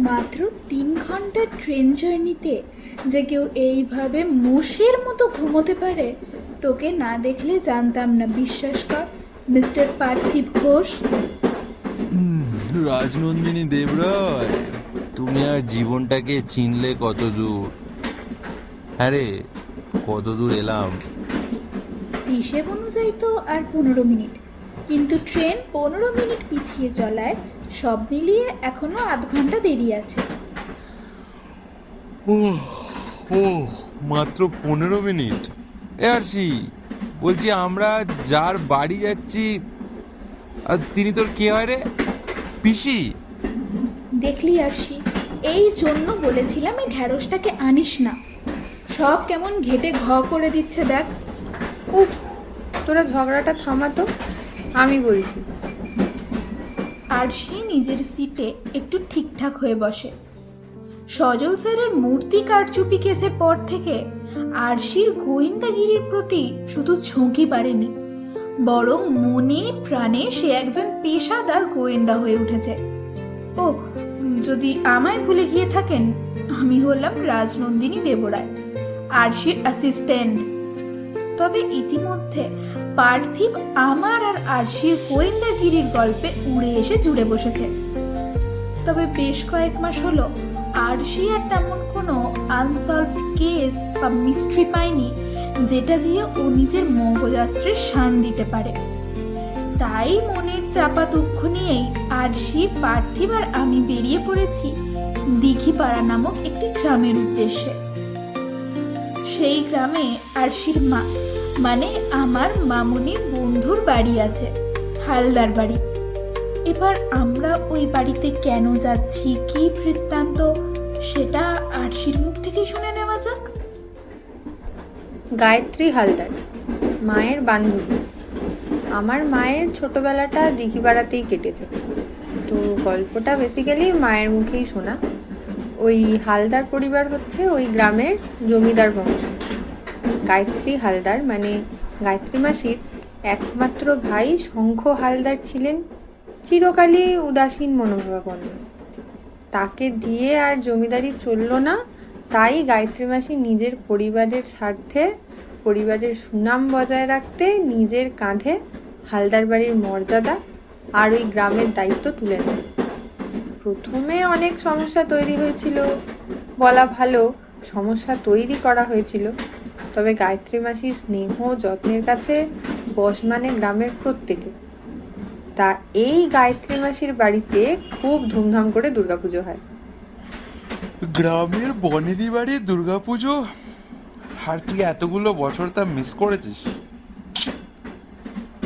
মাত্র 3 ঘন্টার ট্রেন জার্নিতে যে কেউ এইভাবে মোষের মতো ঘুমোতে পারে, তোকে না দেখলে জানতাম না। বিশ্বাস কর মিস্টার পার্থিব ঘোষ। রাজনন্দিনী দেবরায়, তুমি আর জীবনটাকে চিনলে কত দূর? আরে কত দূর এলাম? হিসেব অনুযায়ী তো আর 15 মিনিট, কিন্তু ট্রেন 15 মিনিট পিছিয়ে চলায় সব মিলিয়ে এখনো আধ ঘন্টা দেরি আছে। মাত্র 15 মিনিট? আরশি, বলছি আমরা যার বাড়ি যাচ্ছি আর তিনি তোর কে হয় রে? পিসি? দেখলি আরশি, এই জন্য বলেছিলাম এই ঢ্যাঁড়সটাকে আনিস না। সব কেমন ঘেটে ঘ করে দিচ্ছে দেখ। উফ, তোরা ঝগড়াটা থামাতো, আমি বলছি। আরশি নিজের সিটে একটু ঠিকঠাক হয়ে বসে। সজল স্যারের মূর্তি কারচুপি কেসের পর থেকে আরশির গোয়েন্দাগিরির প্রতি শুধু ঝোঁকই বাড়েনি, বরং মনে প্রাণে সে একজন পেশাদার গোয়েন্দা হয়ে উঠেছে। ও, যদি আমায় ভুলে গিয়ে থাকেন, আমি হলাম রাজনন্দিনী দেবরায়, আরশির অ্যাসিস্ট্যান্ট। তবে ইতিমধ্যে পার্থিব আমার আর আরশির গোয়েন্দাগিরির গল্পে উড়ে এসে জুড়ে বসেছে। তবে বেশ কয়েক মাস হলো আরশি আর তেমন কোনো আনসলভড কেস বা মিস্ট্রি পায়নি যেটা দিয়ে ও নিজের মগজাস্ত্রের শান দিতে পারে। তাই মনের চাপা দুঃখ নিয়েই আরশি, পার্থিব আর আমি বেরিয়ে পড়েছি দিঘিপাড়া নামক একটি গ্রামের উদ্দেশ্যে। সেই গ্রামে আরশির মা, মানে আমার মামুনির বন্ধুর বাড়ি আছে, হালদার বাড়ি। এবার আমরা ওই বাড়িতে কেন যাচ্ছি, কি বৃত্তান্ত, সেটা আরশির মুখ থেকেই শুনে নেওয়া যাক। গায়ত্রী হালদার, মায়ের বান্ধবী। আমার মায়ের ছোটবেলাটা দিঘিপাড়াতেই কেটেছে, তো গল্পটা বেসিক্যালি মায়ের মুখেই শোনা। ওই হালদার পরিবার হচ্ছে ওই গ্রামের জমিদার বংশ। গায়ত্রী হালদার মানে গায়ত্রী মাসির একমাত্র ভাই শঙ্খ হালদার ছিলেন চিরকালই উদাসীন মনোভাবাপন্ন। তাকে দিয়ে আর জমিদারি চলল না, তাই গায়ত্রী মাসি নিজের পরিবারের স্বার্থে, পরিবারের সুনাম বজায় রাখতে নিজের কাঁধে হালদার বাড়ির মর্যাদা আর ওই গ্রামের দায়িত্ব তুলে নেন। প্রথমে অনেক সমস্যা তৈরি হয়েছিল, বলা ভালো সমস্যা তৈরি করা হয়েছিল। তবে গায়ত্রী মাসির স্নেহ যত্নের কাছে বশ মানে গ্রামের প্রত্যেকে। তা এই গায়ত্রী মাসির বাড়িতে খুব ধুমধাম করে দুর্গাপুজো হয়। গ্রামের বনেদি বাড়ির দুর্গাপুজো? আর তুই এতগুলো বছর তা মিস করেছিস?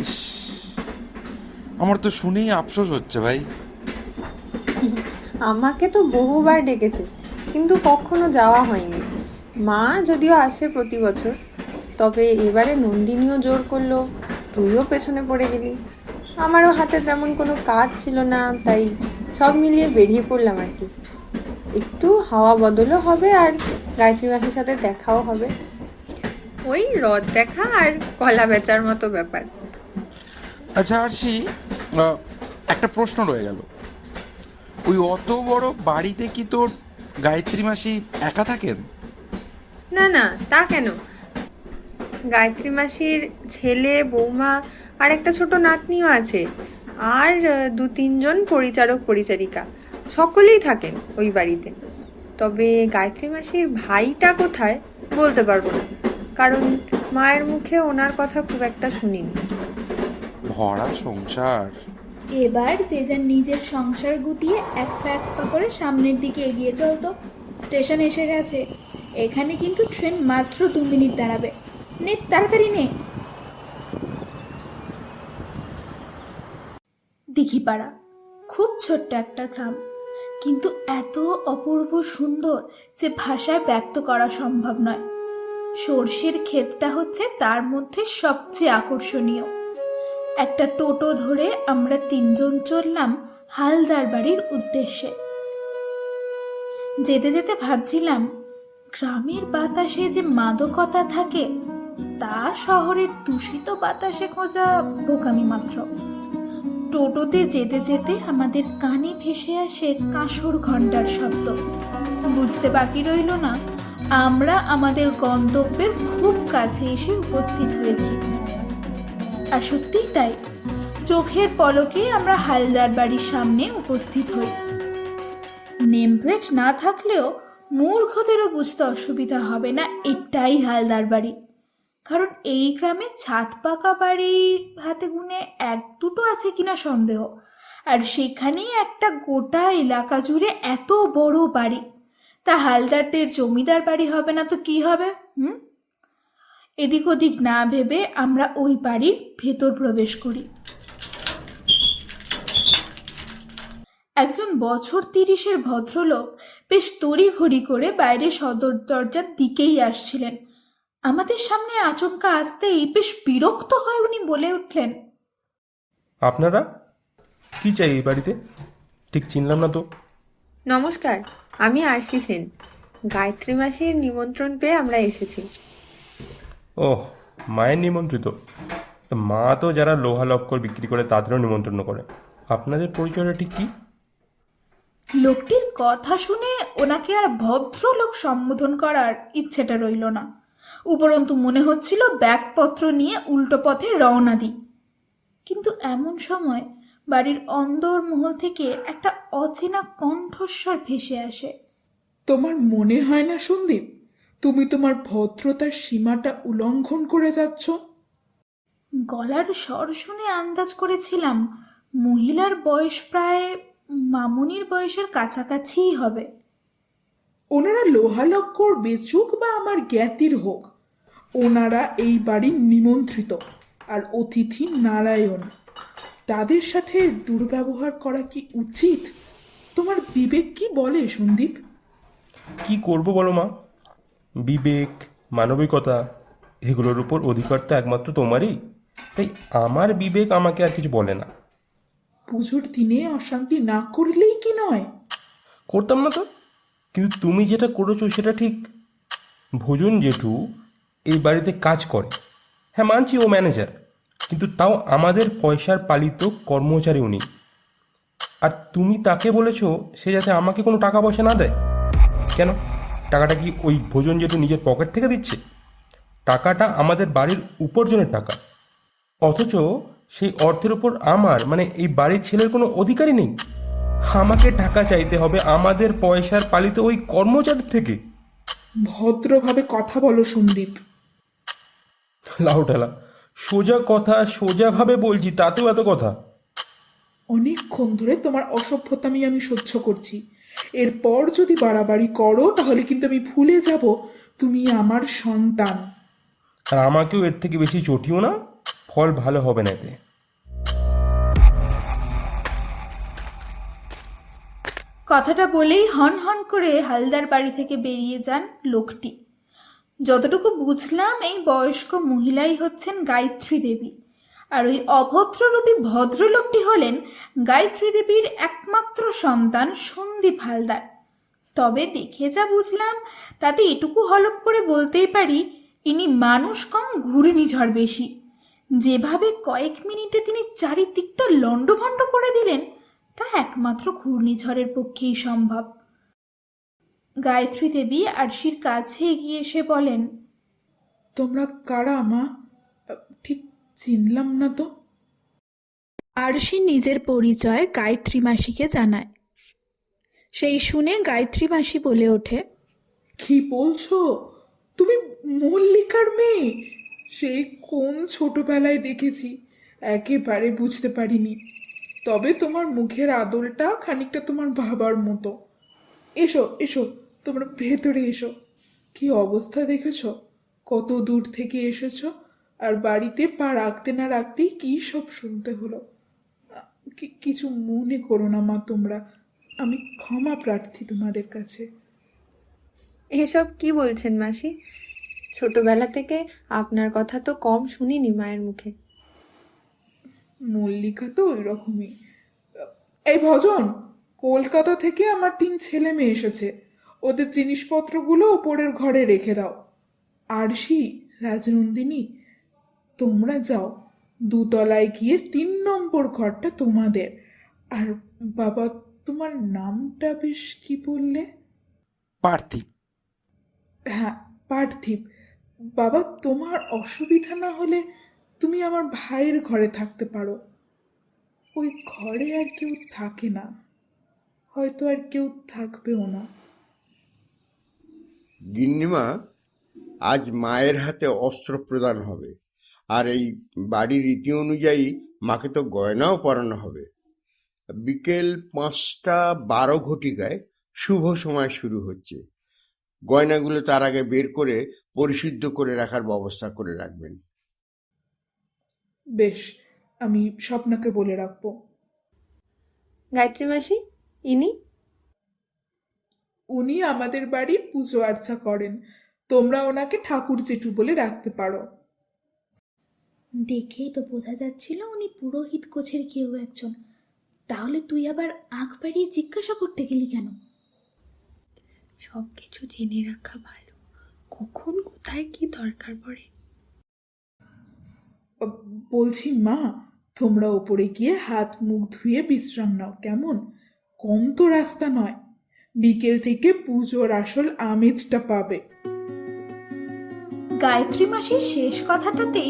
ইস, আমার তো শুনেই আফসোস হচ্ছে ভাই। আমাকে তো বহুবার ডেকেছে, কিন্তু কখনো যাওয়া হয়নি। মা যদিও আসে প্রতি বছর, তবে এবারে নন্দিনীও জোর করলো, তুইও পেছনে পড়ে গেলি। আমারও হাতে তেমন কোনো কাজ ছিল না, তাই সব মিলিয়ে বেরিয়ে পড়লাম আর কি। একটু হাওয়া বদলও হবে আর গায়ত্রী মাসির সাথে দেখাও হবে। ওই রথ দেখা আর কলা বেচার মতো ব্যাপার। আচ্ছা আরশি, একটা প্রশ্ন রয়ে গেল। ওই অত বড় বাড়িতে কি তোর গায়ত্রী মাসি একা থাকেন? না না, তা কেন? গায়ত্রী মাসির ছেলে, বৌমা আর একটা ছোট নাতনিও আছে, আর 2-3 জন পরিচারক পরিচারিকা, সকলেই থাকেন ওই বাড়িতে। তবে গায়ত্রী মাসির ভাইটা কোথায় বলতে পারবো না, কারণ মায়ের মুখে ওনার কথা খুব একটা শুনিনি। ভরা সংসার। এবার যে যার নিজের সংসার গুটিয়ে এক পা করে সামনের দিকে এগিয়ে চলতো। স্টেশন এসে গেছে, এখানে কিন্তু ট্রেন মাত্র 2 মিনিট দাঁড়াবে। নে তাড়াতাড়ি নে। দিঘিপাড়া খুব ছোট্ট একটা গ্রাম, কিন্তু এত অপূর্ব সুন্দর যে ভাষায় ব্যক্ত করা সম্ভব নয়। সর্ষের ক্ষেতটা হচ্ছে তার মধ্যে সবচেয়ে আকর্ষণীয়। একটা টোটো ধরে আমরা 3 জন চললাম হালদার বাড়ির উদ্দেশ্যে। যেতে যেতে ভাবছিলাম, গ্রামের বাতাসে যে মাদকতা থাকে তা শহরের দূষিত বাতাসে খোঁজা বোকামি মাত্র। টোটোতে যেতে যেতে আমাদের কানে ভেসে আসে কাঁসর ঘন্টার শব্দ। বুঝতে বাকি রইল না আমরা আমাদের গন্তব্যের খুব কাছে এসে উপস্থিত হয়েছি। আর সত্যিই তাই, চোখের পলকে আমরা হালদার বাড়ির সামনে উপস্থিত হই। নেম প্লেট না থাকলেও মূর্খদেরও বুঝতে অসুবিধা হবে না এটাই হালদার বাড়ি, কারণ এই গ্রামে ছাদ পাকা বাড়ি হাতে গুনে এক দুটো আছে কিনা সন্দেহ, আর সেখানেই একটা গোটা এলাকা জুড়ে এত বড় বাড়ি। তা হালদারদের জমিদার বাড়ি হবে না তো কি হবে? এদিক ওদিক না ভেবে আমরা ওই বাড়ির ভেতর প্রবেশ করি। একজন বছর 30-এর ভদ্রলোক বেশ তড়িঘড়ি করে বাইরে সদর দরজার দিকেই আসছিলেন। আমাদের সামনে আচমকা আসতেই বেশ বিরক্ত হয়ে উনি বলে উঠলেন, আপনারা কি চাই এই বাড়িতে? ঠিক চিনলাম না তো। নমস্কার, আমি আরশি সেন। গায়ত্রী মাসির নিমন্ত্রণ পেয়ে আমরা এসেছি। ওহ, মায়ের নিমন্ত্রিত। মা তো যারা লোহা লক্কর বিক্রি করে তাদেরও নিমন্ত্রণ করে। আপনাদের পরিচয়টা ঠিক কি? লোকটির কথা শুনে ওনাকে আর ভদ্রলোক সম্বোধন করার ইচ্ছেটা রইল না, উপরন্তু মনে হচ্ছিল ব্যাগপত্র নিয়ে উল্টো পথে রওনা দিই। কিন্তু এমন সময় বাড়ির অন্দরমহল থেকে একটা অচেনা কণ্ঠস্বর ভেসে আসে। তোমার মনে হয় না সন্দীপ, তুমি তোমার ভদ্রতার সীমাটা উল্লঙ্ঘন করে যাচ্ছ? গলার স্বর শুনে আন্দাজ করেছিলাম মহিলার বয়স প্রায় মামুনির বয়সের কাছাকাছিই হবে। ওনারা লোহালক্কর বেচুক বা আমার জ্ঞাতির হোক, ওনারা এই বাড়ির নিমন্ত্রিত আর অতিথি নারায়ণ। তাদের সাথে দুর্ব্যবহার করা কি উচিত? তোমার বিবেক কি বলে সন্দীপ? কি করব বলো মা? বিবেক, মানবিকতা এগুলোর উপর অধিকার তো একমাত্র তোমারই। তাই আমার বিবেক আমাকে আর কিছু বলে না। পুজোর দিনে অশান্তি না করলেই কি নয়? করতাম না তো, কিন্তু তুমি যেটা করেছো সেটা ঠিক। ভোজন জেঠু এই বাড়িতে কাজ করে, হ্যাঁ মানছি ও ম্যানেজার, কিন্তু তাও আমাদের পয়সার পালিত কর্মচারী উনি। আর তুমি তাকে বলেছো সে যাতে আমাকে কোনো টাকা পয়সা না দেয়। কেন? টাকাটা কি ওই ভোজন জেঠু নিজের পকেট থেকে দিচ্ছে? টাকাটা আমাদের বাড়ির উপার্জনের টাকা, অথচ সেই অর্থের উপর আমার মানে এই বাড়ির ছেলের কোনো অধিকারই নেই। আমাকে টাকা চাইতে হবে আমাদের পয়সার পালিত ওই কর্মচারী থেকে। ভদ্রভাবে কথা বলো সন্দীপ। লাউডালা, সোজা কথা সোজাভাবে বলছি, তাতেও এত কথা? অনেকক্ষণ ধরে তোমার অসভ্যতামি আমি সহ্য করছি। এরপর যদি বাড়াবাড়ি করো তাহলে কিন্তু আমি ভুলে যাব তুমি আমার সন্তান। আর আমাকেও এর থেকে বেশি চটিও না, ফল ভালো হবে না এতে। কথাটা বলেই হন হন করে হালদার বাড়ি থেকে বেরিয়ে যান লোকটি। যতটুকু বুঝলাম এই বয়স্ক মহিলাই হচ্ছেন গায়ত্রী দেবী, আর ওই অভদ্ররূপী ভদ্রলোকটি হলেন গায়ত্রী দেবীর একমাত্র সন্তান সন্দীপ হালদার। তবে দেখে যা বুঝলাম তাতে এটুকু হলপ করে বলতেই পারি ইনি মানুষ কম ঘূর্ণিঝড় বেশি। যেভাবে কয়েক মিনিটে তিনি চারিদিকটা লণ্ডভণ্ড করে দিলেন তা একমাত্র ঘূর্ণিঝড়ের পক্ষেই সম্ভব। গায়ত্রী দেবী আরশির কাছে এগিয়ে এসে বলেন, তোমরা কারা মা? ঠিক চিনলাম না তো। আরশি নিজের পরিচয় গায়ত্রী মাসিকে জানায়। সেই শুনে গায়ত্রী মাসি বলে ওঠে, কি বলছো? তুমি মল্লিকার মেয়ে? সেই কোন ছোটবেলায় দেখেছি, একেবারে বুঝতে পারিনি। তবে তোমার মুখের আদলটা খানিকটা তোমার বাবার মতো। এসো এসো, তোমরা ভেতরে এসো। কি অবস্থা দেখেছো? কত দূর থেকে এসেছো, আর বাড়িতে পা রাখতে না রাখতেই কি সব শুনতে হলো। কিছু মনে করো না মা তোমরা, আমি ক্ষমা প্রার্থী তোমাদের কাছে। এসব কি বলছেন মাসি? ছোটবেলা থেকে আপনার কথা তো কম শুনিনি মায়ের মুখে। মল্লিকা তো ওই রকমই। এই ভজন, কলকাতা থেকে আমার 3 ছেলে মেয়ে এসেছে, ওদের জিনিসপত্রগুলো উপরের ঘরে রেখে দাও। আরশি, রাজনন্দিনী, তোমরা যাও, 2 তলায় গিয়ে 3 নম্বর ঘরটা তোমাদের। আর বাবা, তোমার নামটা বেশ কি বললে? পার্থিব। হ্যাঁ, পার্থিব। বাবা, তোমার অসুবিধা না হলে তুমি আমার ভাইয়ের ঘরে থাকতে পারো। ওই ঘরে আর কেউ থাকে না, হয়তো আর কেউ থাকবেও না। গিন্নিমা, আজ মায়ের হাতে অস্ত্র প্রদান হবে, আর এই বাড়ির রীতি অনুযায়ী মাকে তো গয়নাও পরানো হবে। বিকেল 5:12 শুভ সময় শুরু হচ্ছে। গয়নাগুলো তার আগে বের করে পরিশুদ্ধ করে রাখার ব্যবস্থা করে রাখবেন। বেশ, আমি স্বপ্নাকে বলে রাখবো। গায়ত্রী মাসি, ইনি? উনি আমাদের বাড়ি পুজো আর্চা করেন। তোমরা ওনাকে ঠাকুর জেঠু বলে রাখতে পারো। দেখেই তো বোঝা যাচ্ছিল উনি পুরোহিত কোচের কেউ একজন। তাহলে তুই আবার আঁক বাড়িয়ে জিজ্ঞাসা করতে গেলি কেন? সব কিছু জেনে রাখা ভালো, কখন কোথায় কি দরকার পড়ে। বলছি মা, তোমরা ওপরে গিয়ে হাত মুখ ধুয়ে বিশ্রাম নাও, কেমন? কম তো রাস্তা নয়। বিকেল থেকে পুজোর আসল আমেজটা পাবে। গায়ত্রী মাসির শেষ কথাটাতেই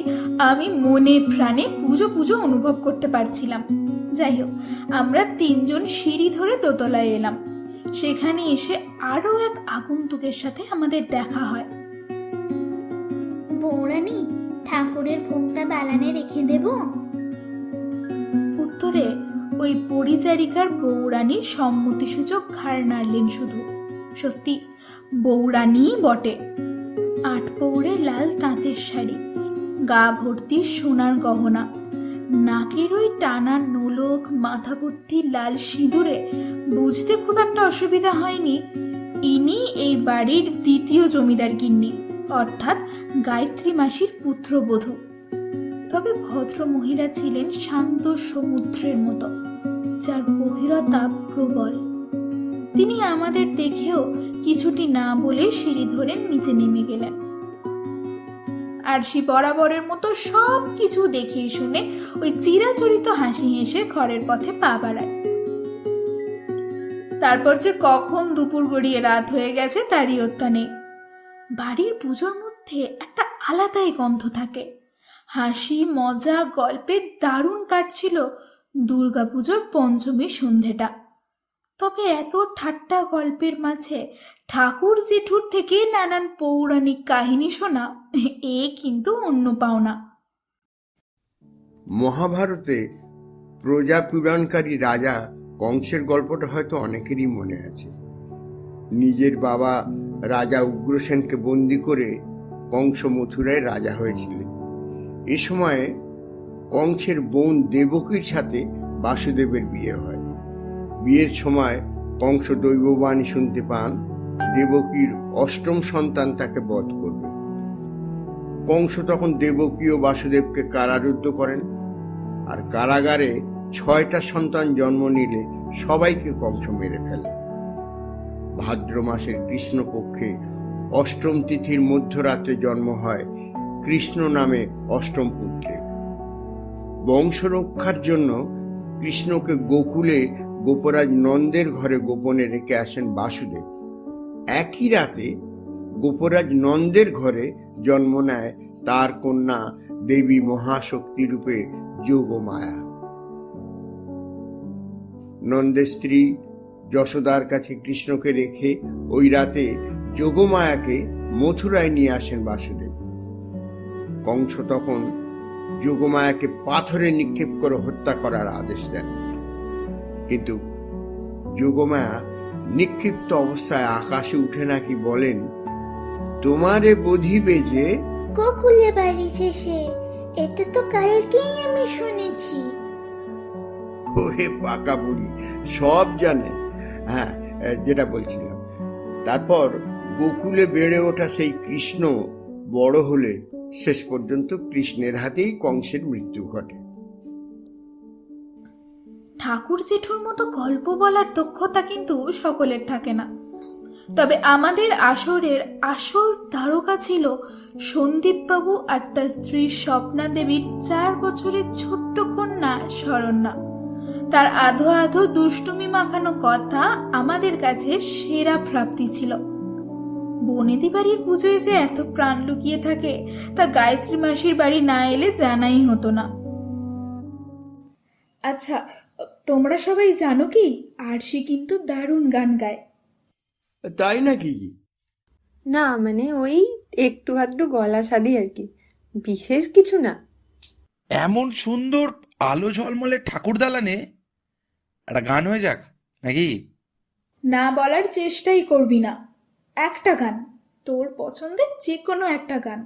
আমি মনে প্রাণে পুজো পুজো অনুভব করতে পারছিলাম। যাই হোক, আমরা 3জন সিঁড়ি ধরে দোতলায় এলাম। সেখানে এসে আরও এক আগন্তুকের সাথে আমাদের দেখা হয়। বৌরানী, ঠাকুরের ভোগটা দালানে রেখে দেব? উত্তরে ওই পরিচারিকার বৌরানীর সম্মতিসূচক ঘাড় নাড়লেন শুধু। সত্যি বৌরানীই বটে। 8 পৌড়ে লাল তাঁতের শাড়ি, গা ভর্তি সোনার গহনা, নাকের ওই টানা নোলক, মাথা ভর্তি লাল সিঁদুরে বুঝতে খুব একটা অসুবিধা হয়নি ইনি এই বাড়ির দ্বিতীয় জমিদার গিন্নি, অর্থাৎ গায়ত্রী মাসির পুত্রবধূ। তবে ভদ্র মহিলা ছিলেন শান্ত সমুদ্রের মতো, যার গভীরতা প্রবল। তিনি আমাদের দেখেও কিছুটি না বলে সিঁড়ি ধরে নিচে নেমে গেলেন। আরশি বরাবরের মতো সব কিছু দেখে শুনে ওই চিরাচরিত হাসি হেসে ঘরের পথে পা বাড়ায়। তারপর যে কখন দুপুর গড়িয়ে রাত হয়ে গেছে তারই অত্যা নেই। বাড়ির পুজোর মধ্যে একটা আলাদাই গন্ধ থাকে। হাসি মজা গল্পে দারুণ কাটছিল দুর্গাপুজোর পঞ্চমী সন্ধেটা। তবে এত ঠাট্টা গল্পের মাঝে ঠাকুর জেঠুর থেকে নানান পৌরাণিক কাহিনী শোনা এ কিন্তু অন্য পাওনা। মহাভারতে প্রজা পূরণকারী রাজা কংসের গল্পটা হয়তো অনেকেরই মনে আছে। নিজের বাবা রাজা উগ্রসেনকে বন্দি করে কংস মথুরায় রাজা হয়েছিলেন। এ সময়ে কংসের বোন দেবকীর সাথে বাসুদেবের বিয়ে হয়। বিয়ের সময় কংস দৈববাণী শুনতে পান দেবকীর 8ম সন্তান তাকে বধ করবে। কংস তখন দেবকী ও বাসুদেবকে কারারুদ্ধ করেন, আর কারাগারে 6টা সন্তান জন্ম নিলে সবাইকে কংস মেরে ফেলে। ভাদ্র মাসের কৃষ্ণপক্ষে 8ম তিথির মধ্যরাত্রে জন্ম হয় কৃষ্ণ নামে 8ম পুত্রের। বংশ রক্ষার জন্য কৃষ্ণকে গোকুলে গোপরাজ নন্দের ঘরে গোপনে রেখে আসেন বাসুদেব। একই রাতে গোপরাজ নন্দের ঘরে জন্ম নেয় তার কন্যা দেবী মহাশক্তি রূপে যোগমায়া। নন্দের স্ত্রী যশোদার কাছে কৃষ্ণকে রেখে ওই রাতে যোগমায়াকে মথুরায় নিয়ে আসেন বাসুদেব। কংস তখন যোগমায়াকে পাথরে নিক্ষেপ করে হত্যা করার আদেশ দেন, কিন্তু যোগমায়া নিক্ষিপ্ত অবস্থায় আকাশে উঠে নাকি বলেন, তোমারে বধিবে যে। গোকুলে বাড়িছে সে, এটা তো কালকেই আমি শুনেছি। ওরে পাকা বুড়ি, সব জানে। হ্যাঁ, যেটা বলছিলাম, তারপর গোকুলে বেড়ে ওঠা সেই কৃষ্ণ বড় হলে শেষ পর্যন্ত কৃষ্ণের হাতেই কংসের মৃত্যু ঘটে। ঠাকুর জেঠুর মতো গল্প বলার দক্ষতা কিন্তু সকলের থাকে না। তবে আমাদের আসরের আসল তারকা ছিল সন্দীপবাবু আর তার স্ত্রী স্বপ্না দেবীর 4 বছরের ছোট্ট কন্যা শরণ্যা। তার আধো আধো দুষ্টুমি মাখানো কথা আমাদের কাছে সেরা প্রাপ্তি ছিল। বনেদি বাড়ির পুজোয় যে এত প্রাণ লুকিয়ে থাকে তা গায়ত্রী মাসির বাড়ি না এলে জানাই হতো না। আচ্ছা, তোমরা সবাই জানো কি আরশি কিন্তু দারুণ গান গায়। তাই নাকি? না মানে ওই একটু আধটু গলা সাদি আর কি, বিশেষ কিছু না। এমন সুন্দর আলো ঝলমলে ঠাকুর দালানে একটা গান হয়ে যাক নাকি? না বলার চেষ্টাই করবি না। একটা গান, তোর পছন্দের যে কোনো একটা গান।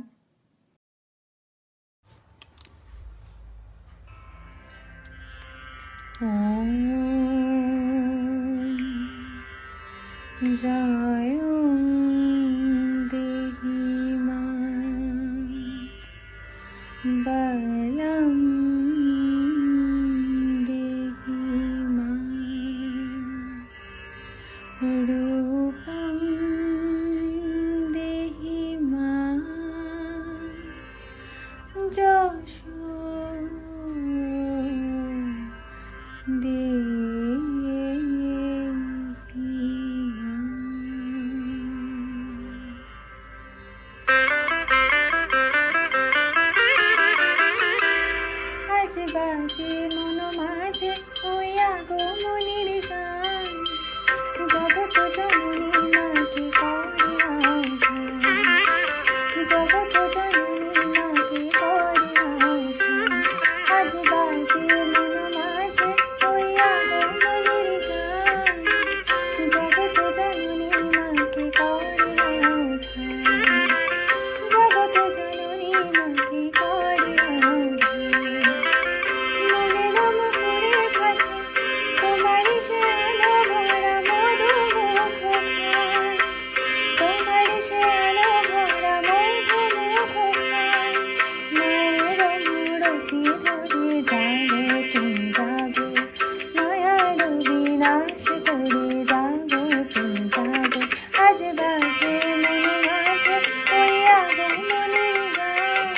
জয় দেহি মা বলম দেহি মা রূপম দেহি মা যশ আজ বাজে মন মাঝে ওই আগমনের গান, জগৎ জননী মাকে করে আহ্বান, জগৎ জননী মাকে করে আহ্বান। আজ বাজে মন মাঝে ওই আগমনের গান, জগৎ জননী মাকে করে আহ্বান, জগৎ জননী মাকে করে আহ্বান। মনে রম করে ভাসে তোমার সে আলো ভরা মধুমুখ গান, তোমার সে আলো ভরা মধুমুখ গান। মায়ের মূরতি ধরে জাগো তুমি জাগো, মায়ার বিনাশ করে জাগো তুমি জাগো। আজ বাজে মন মাঝে ওই আগমনের গান,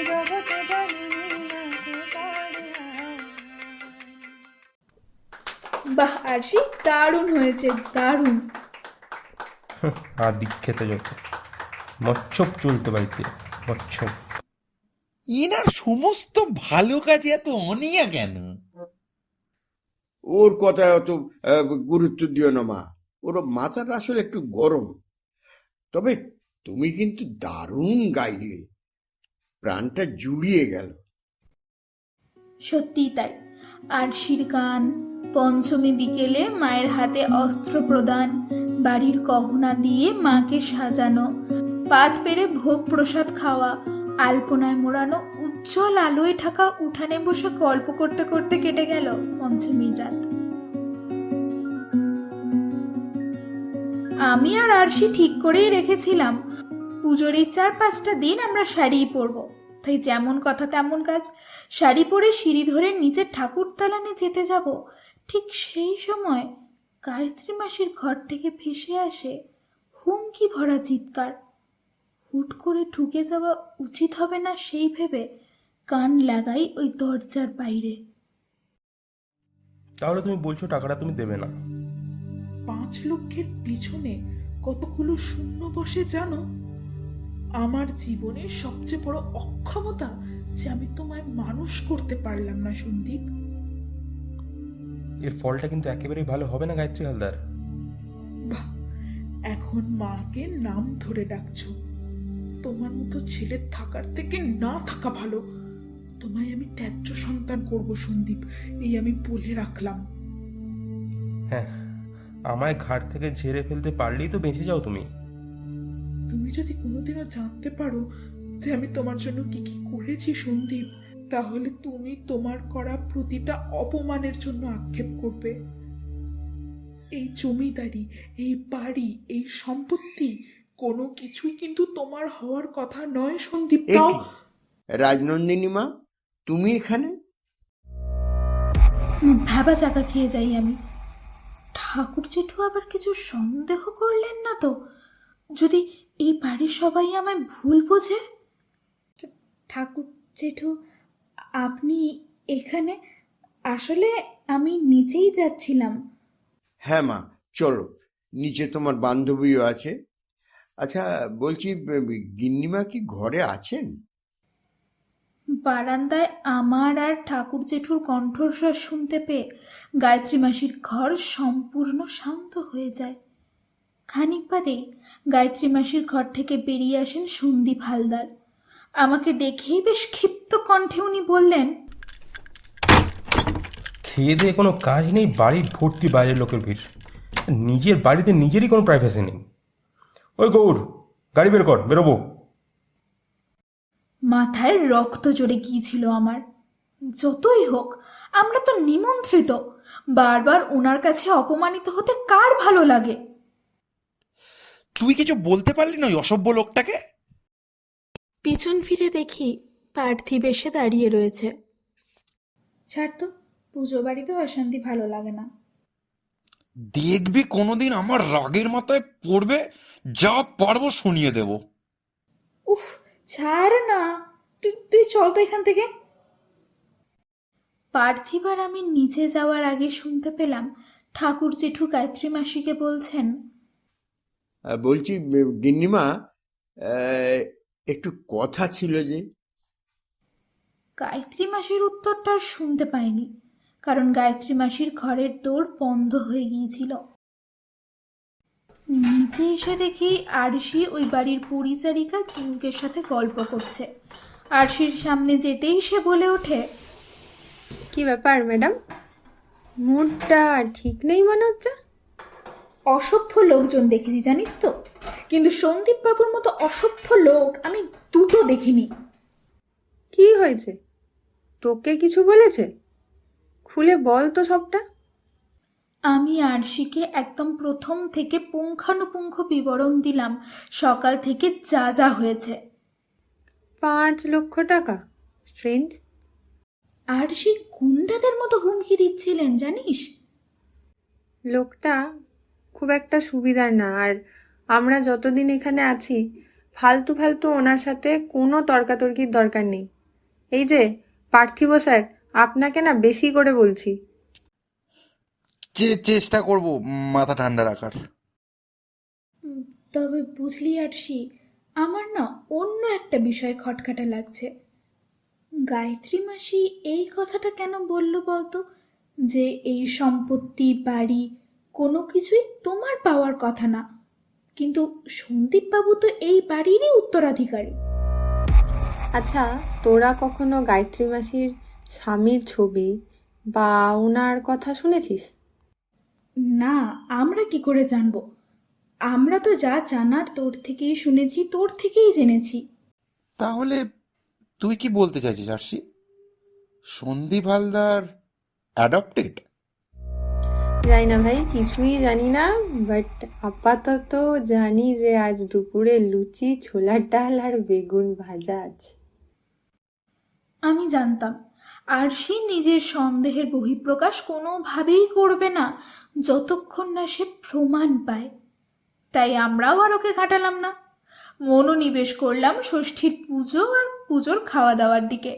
জগৎ জননী মাকে করে আহ্বান। বাহ আরশি, দারুণ হয়েছে, দারুণ। আর দীক্ষেতে যত মচ্ছপ চলতে বাড়িতে মচ্ছপ। এনার সমস্ত ভালো কাজে এত অনিয়া কেন? ওর কথায় অত গুরুত্ব দিও না মা, ওর মাথাটা আসলে একটু গরম। তবে তুমি কিন্তু দারুণ গাইলে, প্রাণটা জুড়িয়ে গেল। সত্যিই তাই। আরশির গান, পঞ্চমী বিকেলে মায়ের হাতে অস্ত্র প্রদান, বাড়ির গহনা দিয়ে মাকে সাজানো, পাত পেরে ভোগ প্রসাদ খাওয়া, আলপনায় মোড়ানো উজ্জ্বল আলোয় ঢাকা উঠানে বসে গল্প করতে করতে কেটে গেল পঞ্চমীর রাত। আমি আর আরশি ঠিক করেই রেখেছিলাম পুজোর এই 4-5টা দিন আমরা শাড়িই পরবো। তাই যেমন কথা তেমন কাজ, শাড়ি পরে সিঁড়ি ধরে নিচের ঠাকুর দালানে যেতে যাব। ঠিক সেই সময় গায়ত্রী মাসির ঘর থেকে ভেসে আসে হুমকি ভরা চিৎকার। হুট করে ঢুকে যাওয়া উচিত হবে না সেই ভেবে কান লাগাই ওই দরজার বাইরে। তাহলে তুমি বলছো টাকাটা তুমি দেবে না? 5 লক্ষের পিছনে কতগুলো শূন্য বসে জানো? আমার জীবনের সবচেয়ে বড় অক্ষমতা যে আমি তোমায় মানুষ করতে পারলাম না সন্দীপ। এর ফলটা কিন্তু একেবারেই ভালো হবে না গায়ত্রী হালদার। বাহ, এখন মাকে নাম ধরে ডাকছো। তোমার মতো ছেলে থাকার থেকে না থাকা ভালো। তোমায় আমি ত্যায্য সন্তান করব সন্দীপ, এই আমি বলে রাখলাম। হ্যাঁ, আমায় ঘাট থেকে ঝেড়ে ফেলতে পারলেই তো বেঁচে যাও তুমি। তুমি যদি কোনোদিনও জানতে পারো যে আমি তোমার জন্য কি কি করেছি সন্দীপ, তাহলে তুমি তোমার করা প্রতিটা অপমানের জন্য আক্ষেপ করবে। এই জমিদারি, এই বাড়ি, এই সম্পত্তি কোনো কিছুই কিন্তু তোমার হওয়ার কথা নয় সন্দীপ। এ তাও কি? রাজনন্দিনী মা, তুমি এখানে? ভাবা চাকা খেয়ে যাই আমি। ঠাকুর জেঠু আবার কিছু সন্দেহ করলেন না তো, যদি এই বাড়ির সবাই আমায় ভুল বোঝে? ঠাকুর জেঠু, আপনি এখানে? আসলে আমি নিচেই যাচ্ছিলাম। হ্যাঁ মা, চলো, নিচে তোমার বান্ধবীও আছে। আচ্ছা, বলছি, গিন্নিমা কি ঘরে আছেন? বারান্দায় আমার আর ঠাকুর জেঠুর কণ্ঠস্বর শুনতে পেয়ে গায়ত্রী মাসির ঘর সম্পূর্ণ শান্ত হয়ে যায়। খানিক বাদেই গায়ত্রী মাসির ঘর থেকে বেরিয়ে আসেন সন্দীপ হালদার। আমাকে দেখেই বেশ ক্ষিপ্ত কণ্ঠে উনি বললেন, খেয়ে দিয়ে কোনো কাজ নেই, বাড়ি ভর্তি বাইরের লোকের ভিড়, নিজের বাড়িতে নিজেরই কোনো প্রাইভেসি নেই। ওই গৌর, গাড়ি বের কর, বেরোবো। মাথায় রক্ত জড়ে গিয়েছিল আমার। যতই হোক, আমরা তো নিমন্ত্রিত, বারবার ওনার কাছে অপমানিত হতে কার ভালো লাগে? তুই কিছু বলতে পারলি না ওই অসভ্য লোকটাকে? পিছন ফিরে দেখি পার্থিব এসে দাঁড়িয়ে রয়েছে। ছাড় তো, পুজো বাড়িতেও অশান্তি ভালো লাগে না। দেখবি কোনোদিন আমার রাগের মাথায় পড়বে, যা পারবো শুনিয়ে দেব। উফ, ছাড় না, তুই চল তো এখান থেকে। পার্থিব আর আমি নিচে যাওয়ার আগে শুনতে পেলাম ঠাকুর জেঠু গায়ত্রী মাসিকে বলছেন, বলছি, গিন্নিমা, একটু কথা ছিল যে। গায়ত্রী মাসির উত্তরটা আর শুনতে পাইনি, কারণ গায়ত্রী মাসির ঘরের দৌড় বন্ধ হয়ে গিয়েছিল। নিচে এসে দেখি আরশি ওই বাড়ির পরিচারিকা ঝিনুকের সাথে গল্প করছে। আরশির সামনে যেতেই সে বলে ওঠে, কি ব্যাপার ম্যাডাম, মুডটা ঠিক নেই মনে হচ্ছে? অসভ্য লোকজন দেখেছি জানিস তো, কিন্তু সন্দীপ বাবুর মতো অসভ্য লোক আমি দুটো দেখিনি। কি হয়েছে? তোকে কিছু বলেছে? খুলে বল তো সবটা। আমি আরশিকে একদম প্রথম থেকে পুঙ্খানুপুঙ্খ বিবরণ দিলাম সকাল থেকে যা যা হয়েছে। 5 লক্ষ টাকা? স্ট্রেঞ্জ। আরশি গুন্ডাদের মতো হুমকি দিচ্ছিলেন জানিস। লোকটা খুব একটা সুবিধার না, আর আমরা যতদিন এখানে আছি ফালতু ফালতু ওনার সাথে কোনো তর্কাতর্কির দরকার নেই। এই যে পার্থিব স্যার, আপনাকে না বেশি করে বলছি। চেষ্টা করব মাথা ঠান্ডা রাখার। তবে বুঝলি আরশি, আমার না অন্য একটা বিষয় খটখাটা লাগছে। গায়ত্রী মাসি এই কথাটা কেন বলল বলতো, যে এই সম্পত্তি বাড়ি কোনো কিছুই তোমার পাওয়ার কথা না, কিন্তু সন্দীপবাবু তো এই বাড়িরই উত্তরাধিকারী। আচ্ছা, তোরা কখনো গায়ত্রী মাসির স্বামীর ছবি বা ওনার কথা শুনেছিস? না, আমরা কি করে জানবো? আমরা তো যা জানার তোর থেকেই শুনেছি, তোর থেকেই জেনেছি। তাহলে তুই কি বলতে চাইছিস আরশি? সন্দীপ হালদার অ্যাডপ্টেড? জানি না ভাই, কিছুই জানি না, বাট আপাতত জানি যে আজ দুপুরে লুচি, ছোলার ডাল আর বেগুন ভাজা আছে। আমি জানতাম আরশি নিজের সন্দেহের বহিঃপ্রকাশ কোনোভাবেই করবে না যতক্ষণ না সে প্রমাণ পায়। তাই আমরাও আর ওকে ঘাটালাম না, মনোনিবেশ করলাম ষষ্ঠীর পুজো আর পুজোর খাওয়া দাওয়ার দিকে।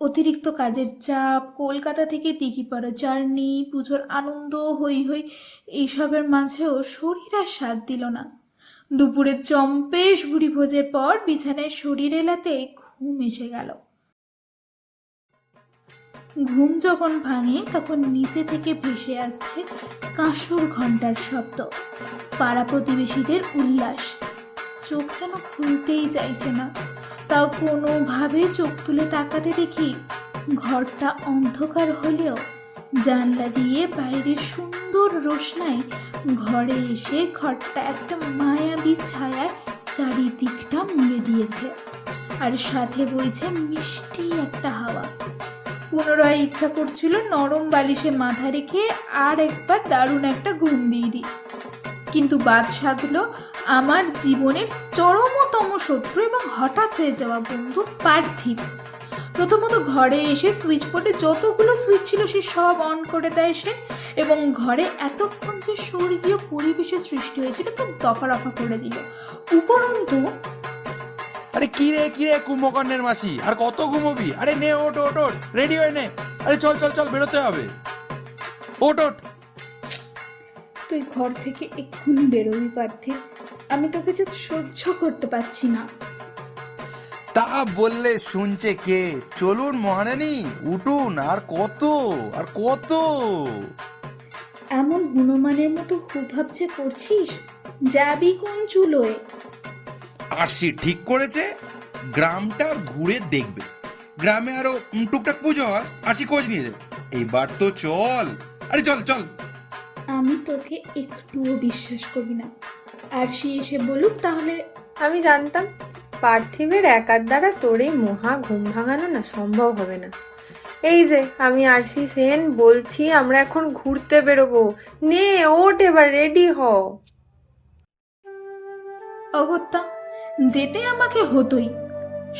অতিরিক্ত কাজের চাপ, কলকাতা থেকে দিঘিপাড়া জার্নি, পুজোর আনন্দ, হই হই, এইসবের মাঝেও শরীর আর সাথ দিল না। দুপুরের চম্পেশ ভুড়ি ভোজের পর বিছানায় শরীর এলাতে ঘুম এসে গেল। ঘুম যখন ভাঙে তখন নিচে থেকে ভেসে আসছে কাঁসর ঘণ্টার শব্দ, পাড়া প্রতিবেশীদের উল্লাস। চোখ যেন খুলতেই চাইছে না, তাও কোনোভাবে চোখ তুলে তাকাতে দেখি ঘরটা অন্ধকার হলেও জানলা দিয়ে বাইরের সুন্দর রোশনাই ঘরে এসে ঘরটা একটা মায়াবী ছায়ায় চারিদিকটা মুড়ে দিয়েছে, আর সাথে বইছে মিষ্টি একটা হাওয়া। পুনরায় ইচ্ছা করছিল নরম বালিশে মাথা রেখে আর একবার দারুণ একটা ঘুম দিয়ে দিই, কিন্তু বাদ সাধল আমার জীবনের চরমতম শত্রু এবং হঠাৎ হয়ে যাওয়া বন্ধু পার্থিব। প্রথমত ঘরে এসে সুইচ বোর্ডে যতগুলো সুইচ ছিল সে সব অন করে দেয় সে, এবং ঘরে এতক্ষণ যে স্বর্গীয় পরিবেশের সৃষ্টি হয়েছিল তা দফা রফা করে দিল। উপরন্তু আরে কি রে কুম্ভকর্ণের মাসি, আর কত ঘুমোবি? আরে নে, ওট ওট ওট, রেডি হয়ে নে। আরে চল চল চল, বেরোতে হবে। ওট ওট। তুই ঘর থেকে এক্ষুনি বেরোবি পার্থিব, আমি তোকে যে সহ্য করতে পারছি না। তা বললে শুনছে কে? চলুন মহারানী, উঠুন। আর কত আর কত? এমন হনুমানের মতো হুভাবছে করছিস, যাবি কোন চুলোয়? আরশি ঠিক করেছে গ্রামটা ঘুরে দেখবে। গ্রামে আরো টুকটাক পুজো হয়, আরশি খোঁজ নিয়ে যাবে। এইবার তো চল। আরে চল চল। আমি তোকে একটুও বিশ্বাস করি না। আর সে এসে বলুক তাহলে। আমি জানতাম পার্থিবের একার দ্বারা তোর এই মহা ঘুম ভাঙানো না সম্ভব হবে না। এই যে আমি আরশি সেন বলছি, আমরা এখন ঘুরতে বেরোবো। নে ওঠ, এবার রেডি হ। অগত্যা যেতে আমাকে হতোই।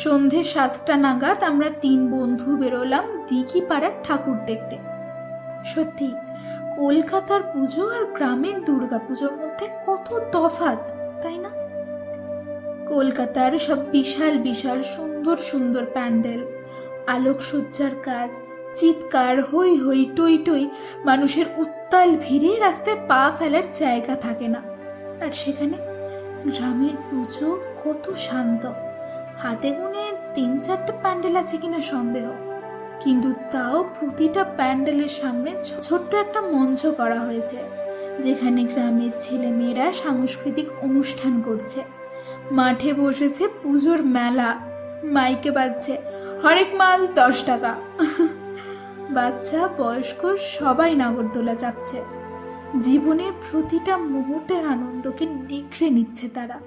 সন্ধে 7টা নাগাদ আমরা 3 বন্ধু বেরোলাম দিঘিপাড়ার ঠাকুর দেখতে। সত্যি কলকাতার পুজো আর গ্রামের দুর্গাপুজোর মধ্যে কত তফাৎ, তাই না? কলকাতার সব বিশাল বিশাল সুন্দর সুন্দর প্যান্ডেল, আলোকসজ্জার কাজ, চিৎকার, হই হই টই টই, মানুষের উত্তাল ভিড়ে রাস্তায় পা ফেলার জায়গা থাকে না। আর সেখানে গ্রামের পুজো কত শান্ত। হাতে গুনে 3-4টে প্যান্ডেল আছে কিনা সন্দেহ, কিন্তু তাও প্রতিটা প্যান্ডেলের সামনে ছোট্ট একটা মঞ্চ করা হয়েছে, যেখানে গ্রামের ছেলেমেয়েরা সাংস্কৃতিক অনুষ্ঠান করছে। মাঠে বসেছে পুজোর মেলা, মাইকে বাজছে হরেক মাল 10 টাকা। বাচ্চা বয়স্ক সবাই নাগরদোলা চাপছে। জীবনের প্রতিটা মুহূর্তের আনন্দকে নিখড়ে নিচ্ছে তারা।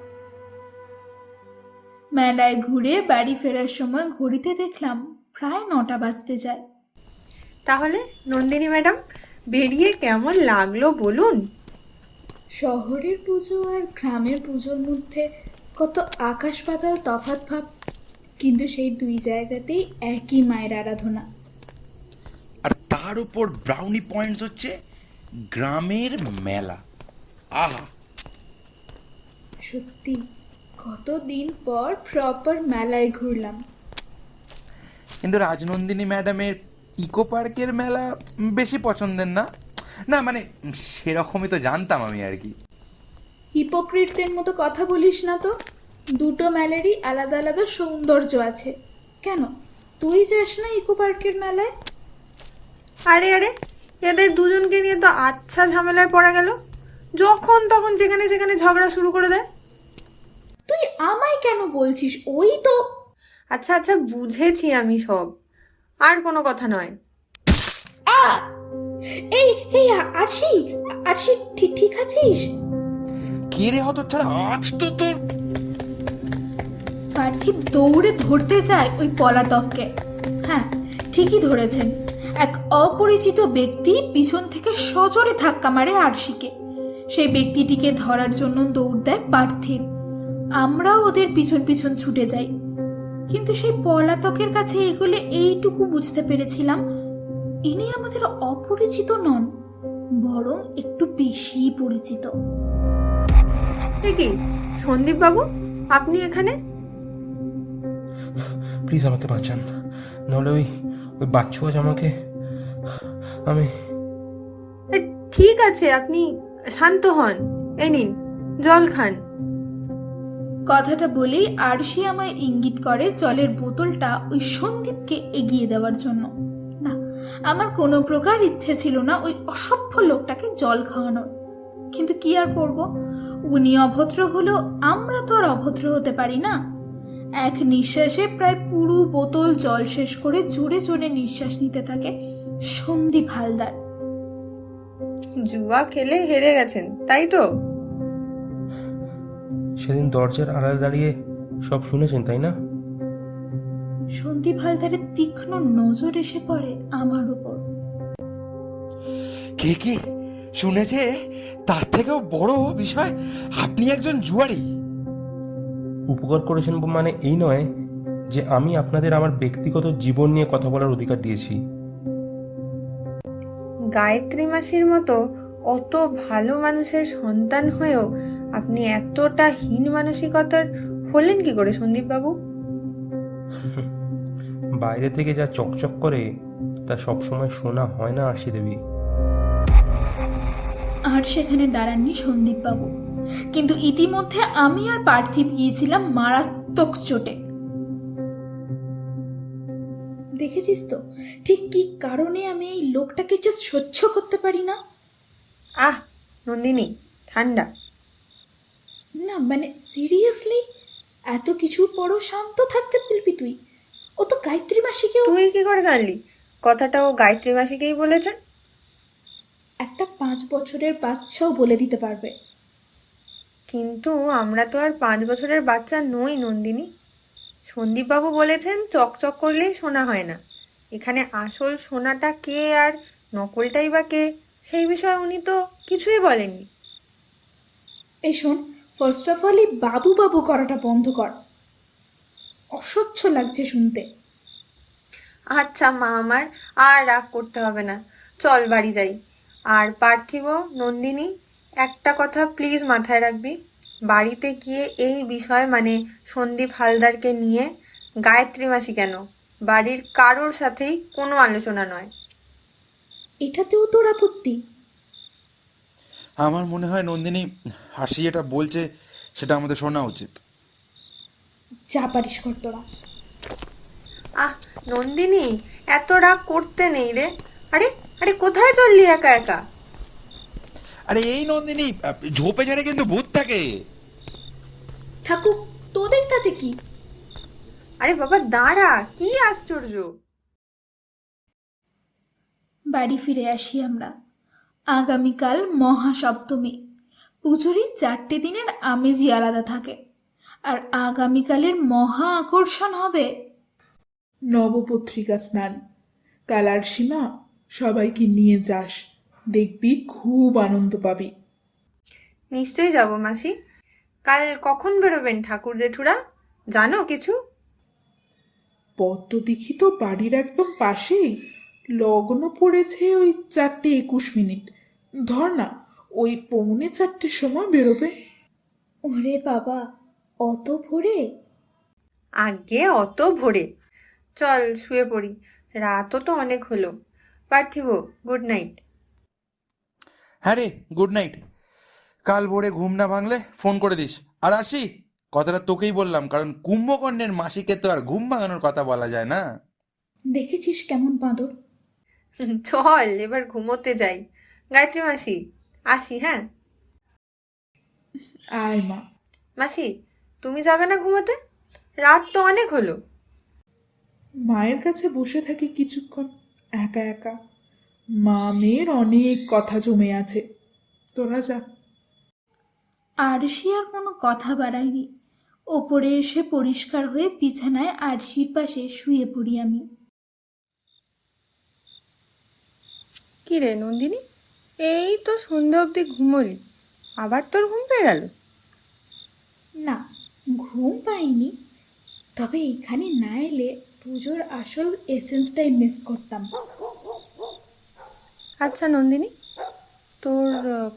মেলায় ঘুরে বাড়ি ফেরার সময় ঘড়িতে দেখলাম প্রায় 9টা বাজতে যায়। তাহলে নন্দিনী ম্যাডাম, বেরিয়ে কেমন লাগলো বলুন? শহরের পুজো আর গ্রামের পুজোর মধ্যে কত আকাশ পাতাল তফাৎ ভাব, কিন্তু সেই 2 জায়গাতেই একই মায়ের আরাধনা। আর তার উপর ব্রাউনি পয়েন্টস হচ্ছে গ্রামের মেলা। আহা, সত্যি কতদিন পর প্রপার মেলায় ঘুরলাম। কিন্তু রাজনন্দিনী ম্যাডামের ইকো পার্কের মেলা বেশি পছন্দের না? না মানে সেরকমই তো জানতাম আমি আর কি। হিপোক্রিটদের মতো কথা বলিস না তো। দুটো মেলারই আলাদা আলাদা সৌন্দর্য আছে। কেন তুই যাস না ইকো পার্কের মেলায়? আরে আরে, এদের দুজনকে নিয়ে তো আচ্ছা ঝামেলায় পড়া গেল। যখন তখন যেখানে সেখানে ঝগড়া শুরু করে দেয়। তুই আমায় কেন বলছিস? ওই তো। আচ্ছা আচ্ছা, বুঝেছি আমি সব, আর কোনো কথা নয়। এই এই আরশি, আরশি ঠিক আছিস? কে রে হতচ্ছাড়া, আজ তো তোর। পার্থিব দৌড়ে ধরতে যায় ওই পলাতককে। হ্যাঁ, ঠিকই ধরেছেন। এক অপরিচিত ব্যক্তি পিছন থেকে সজোরে ধাক্কা মারে আরশিকে। সেই ব্যক্তিটিকে ধরার জন্য দৌড় দেয় পার্থিব। আমরাও ওদের পিছন পিছন ছুটে যাই, কিন্তু সেই পলাতকের কাছে এগোলে এইটুকু বুঝতে পেরেছিলাম ইনি আমাদের অপরিচিত নন, বরং একটু বেশি পরিচিত। কি সন্দীপ বাবু, আপনি এখানে? প্লিজ আমাকে বাঁচান, নাহলে ওই বাচ্চু আজ আমাকে। আমি ঠিক আছে, আপনি শান্ত হন, এই নিন জল খান। কথাটা বলেই আরশি আমায় ইঙ্গিত করে জলের বোতলটা ওই সন্দীপকে এগিয়ে দেওয়ার জন্য। না, আমার কোনো প্রকার ইচ্ছে ছিল না ওই অসভ্য লোকটাকে জল খাওয়ানোর, কিন্তু কি আর করব, উনি অভদ্র হলো, আমরা তো আর অভদ্র হতে পারি না। এক নিঃশ্বাসে প্রায় পুরো বোতল জল শেষ করে জোরে জোরে নিঃশ্বাস নিতে থাকে সন্দীপ হালদার। জুয়া খেলে হেরে গেছেন, তাই তো? সেদিন দরজার আড়ালে দাঁড়িয়ে সব শুনেছেন, তাই না? সন্দীপ হালদারের তীক্ষ্ণ নজর এসে পড়ে আমার উপর। কে কে শুনেছে? তার থেকেও বড় বিষয়, আপনি একজন জুয়ারি। উপকার করেছেন মানে এই নয় যে আমি আপনাদের আমার ব্যক্তিগত জীবন নিয়ে কথা বলার অধিকার দিয়েছি। গায়ত্রী মাসির মতো অত ভালো মানুষের সন্তান হয়েও আপনি এতটা হীন মানসিকতার হলেন কি করে সন্দীপবাবু? বাইরে থেকে যা চকচক করে তা সবসময় শোনা হয় না আশি দেবী। আর সেখানে দাঁড়াননি সন্দীপবাবু, কিন্তু ইতিমধ্যে আমি আর পার্থিব গিয়েছিলাম মারাত্মক চোটে। দেখেছিস তো ঠিক কি কারণে আমি এই লোকটাকে জাস্ট সহ্য করতে পারি না। আহ নন্দিনী, ঠান্ডা। না মানে সিরিয়াসলি, এত কিছুর পরও শান্ত থাকতে বলবি তুই? ও তো গায়ত্রী মাসিকেও তুই কি করে জানলি কথাটা ও গায়ত্রী মাসিকেই বলেছে? একটা 5 বছরের বাচ্চাও বলে দিতে পারবে। কিন্তু আমরা তো আর 5 বছরের বাচ্চা নই নন্দিনী। সন্দীপবাবু বলেছেন চকচক করলেই শোনা হয় না। এখানে আসল সোনাটা কে আর নকলটাই বা কে, সেই বিষয়ে উনি তো কিছুই বলেননি। এই শোন, ফার্স্ট অফ অল এই বাবু বাবু করাটা বন্ধ কর, অসহ্য লাগছে শুনতে। আচ্ছা মা আমার, আর রাগ করতে হবে না, চল বাড়ি যাই। আর পার্থিব, নন্দিনী, একটা কথা প্লিজ মাথায় রাখবি, বাড়িতে গিয়ে এই বিষয় মানে সন্দীপ হালদারকে নিয়ে গায়ত্রী মাসি কেন, বাড়ির কারোর সাথেই কোনো আলোচনা নয়। এটাতেও তোর আপত্তি? আমার মনে হয় নন্দিনী, হাসি যেটা বলছে সেটা আমাদের শোনা উচিত। যা পারিস কর তোরা। আহ নন্দিনী, এত রাগ করতে নেই রে। আরে আরে কোথায় চললি একা একা? আরে এই নন্দিনী, ঝোপে ঝাড়ে কিন্তু ভূত থাকে। থাকুক, তোদের তাতে কি? আরে বাবা দাঁড়া, কি আশ্চর্য। বাড়ি ফিরে আসি আমরা। আগামীকাল মহাসপ্তমী, পুজোর এই 4টে দিনের আমেজই আলাদা থাকে। আর আগামীকালের মহা আকর্ষণ হবে নবপত্রিকা স্নান। কাল আর সীমা সবাইকে নিয়ে যাস, দেখবি খুব আনন্দ পাবি। নিশ্চয়ই যাব মাসি। কাল কখন বেরোবেন ঠাকুর জেঠুরা, জানো কিছু? পদ্মদিঘি তো বাড়ির একদম পাশেই, লগ্ন পড়েছে ওই 4:21। ধর না, ওই 3:45 সময় বেরোবে। ওরে বাবা, অত ভোরে? আগে অত ভোরে? চল শুয়ে পড়ি, রাতও তো অনেক হলো। পার্থিব, গুড নাইট। হ্যাঁ রে, গুড নাইট। কাল ভোরে ঘুম না ভাঙলে ফোন করে দিস। আর আসি, কথাটা তোকেই বললাম, কারণ কুম্ভকর্ণের মাসিকে তো আর ঘুম ভাঙানোর কথা বলা যায় না। দেখেছিস কেমন বাঁদর? চল এবার ঘুমোতে যাই। গায়ত্রী মাসি, আসি হ্যাঁ? আয় মা। মাসি, তুমি যাবে না ঘুমোতে? রাত তো অনেক হলো। মায়ের কাছে বসে থাকি কিছুক্ষণ একা একা, মা মেয়ের অনেক কথা জমে আছে। তোরা যা। আরশি আর কোনো কথা বাড়ায়নি। ওপরে এসে পরিষ্কার হয়ে বিছানায় আরশির পাশে শুয়ে পড়ি আমি। কি রে নন্দিনী, এই তো সন্ধ্যা অবধি ঘুমোলি, আবার তোর ঘুম পেয়ে গেল? না, ঘুম পাইনি, তবে এখানে না এলে পুজোর আসল এসেন্সটাই মিস করতাম। আচ্ছা নন্দিনী, তোর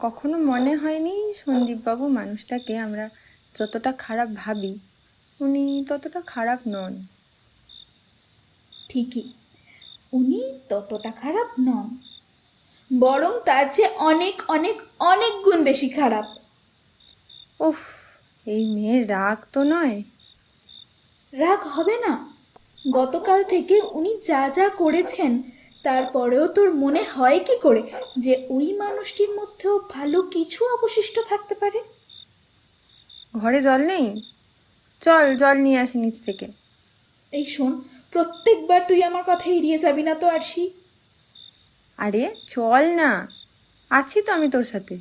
কখনো মনে হয়নি সন্দীপবাবু মানুষটাকে আমরা যতটা খারাপ ভাবি উনি ততটা খারাপ নন? ঠিকই, উনি ততটা খারাপ নন, বরং তার চেয়ে অনেক অনেক অনেক গুণ বেশি খারাপ। উফ, এই মেয়ের রাগ তো নয়? রাগ হবে না? গতকাল থেকে উনি যা যা করেছেন তারপরেও তোর মনে হয় কি করে যে ওই মানুষটির মধ্যেও ভালো কিছু অবশিষ্ট থাকতে পারে? ঘরে জল নেই? চল জল নিয়ে আসি নিচ থেকে। এই শোন, প্রত্যেকবার তুই আমার কথা এড়িয়ে যাবি না তো আরশি? আরে চল না, আছি তো আমি তোর সাথে।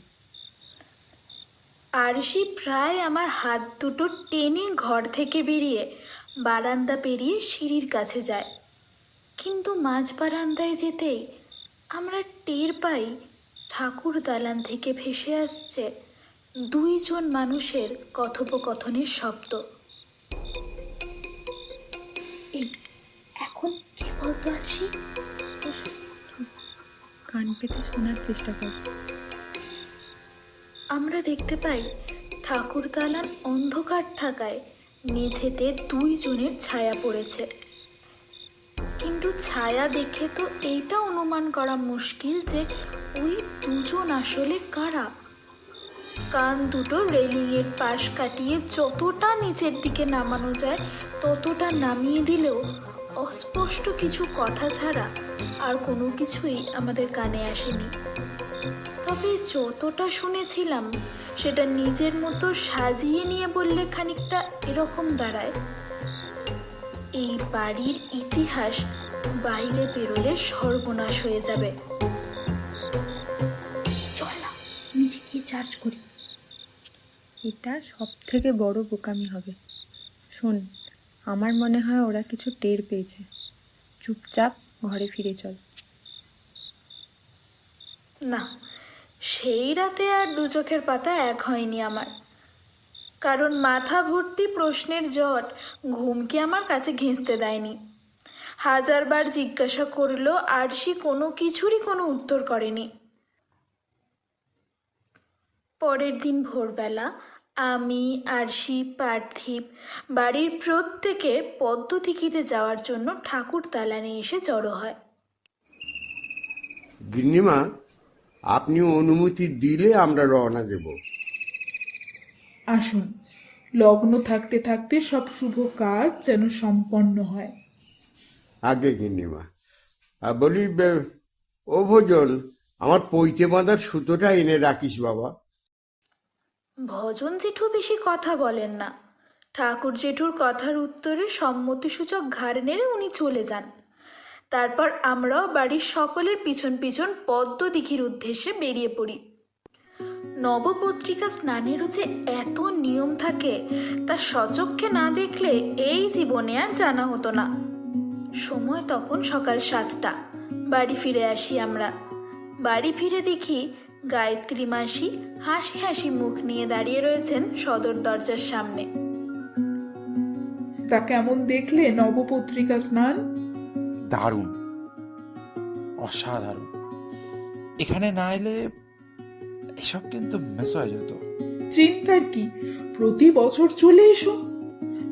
আরশি প্রায় আমার হাত দুটো টেনে ঘর থেকে বেরিয়ে বারান্দা পেরিয়ে সিঁড়ির কাছে যায়, কিন্তু মাঝ বারান্দায় যেতেই আমরা টের পাই ঠাকুর দালান থেকে ভেসে আসছে 2 জন মানুষের কথোপকথনের শব্দ। বলতো আরশি? কান পেতে শোনার চেষ্টা কর। আমরা দেখতে পাই ঠাকুর দালান অন্ধকার থাকায় মেঝেতে 2 জনের ছায়া পড়েছে। কিন্তু ছায়া দেখে তো এইটা অনুমান করা মুশকিল যে ওই 2 জন আসলে কারা। কান দুটো রেলিংয়ের পাশ কাটিয়ে যতটা নিচের দিকে নামানো যায় ততটা নামিয়ে দিলেও অস্পষ্ট কিছু কথা ছাড়া আর কোনো কিছুই আমাদের কানে আসেনি। তবে যতটা শুনেছিলাম সেটা নিজের মতো সাজিয়ে নিয়ে বললে খানিকটা এরকম দাঁড়ায়, এই বাড়ির ইতিহাস বাইরে বেরোলে সর্বনাশ হয়ে যাবে। চল না, নিচে গিয়ে চার্জ করি। এটা সব থেকে বড় বোকামি হবে। শোন, আমার মনে হয় ওরা কিছু টের পেয়েছে। চুপচাপ ঘরে ফিরে চল। না, সেই রাতে আর 2 চোখের পাতা এক হয়নি আমার, কারণ মাথা ভর্তি প্রশ্নের জট ঘুমকে আমার কাছে ঘেঁষতে দেয়নি। 1000 বার জিজ্ঞাসা করলো আরশি কোনো কিছুরই কোনো উত্তর করেনি। পরের দিন ভোরবেলা আমি, আরশি, পার্থিব বাড়ির প্রত্যেকে পদ্মদিঘিতে যাওয়ার জন্য ঠাকুর দালানে এসে জড়ো হয়। গিন্নিমা, আপনি অনুমতি দিলে আমরা রওনা দেব। আসুন, লগ্ন থাকতে থাকতে সব শুভ কাজ যেন সম্পন্ন হয়। আগে গিন্নিমা, বলি ও ভোজন, আমার পৈতে বাঁধার সুতোটা এনে রাখিস বাবা। ভজন জেঠু বেশি কথা বলেন না। ঠাকুর জেঠুর কথার উত্তরে সম্মতিসূচক ঘাড় নেড়ে উনি চলে যান। তারপর আমরাও বাড়ির সকলের পিছন পিছন পদ্মদিঘির উদ্দেশ্যে বেরিয়ে পড়ি। নবপত্রিকা স্নানেরও যে এত নিয়ম থাকে তা সচক্ষে না দেখলে এই জীবনে আর জানা হতো না। সময় তখন সকাল 7টা। বাড়ি ফিরে আসি আমরা। বাড়ি ফিরে দেখি গায়ত্রী মাসি হাসি হাসি মুখ নিয়ে দাঁড়িয়ে রয়েছেন সদর দরজার সামনে। তা কেমন দেখলে নবপত্রিকা স্নান? দারুণ, অসাধারণ। এখানে না এলে এসব কিন্তু মিস হয়ে যেত। চিন্তার কি, প্রতি বছর চলে এসো।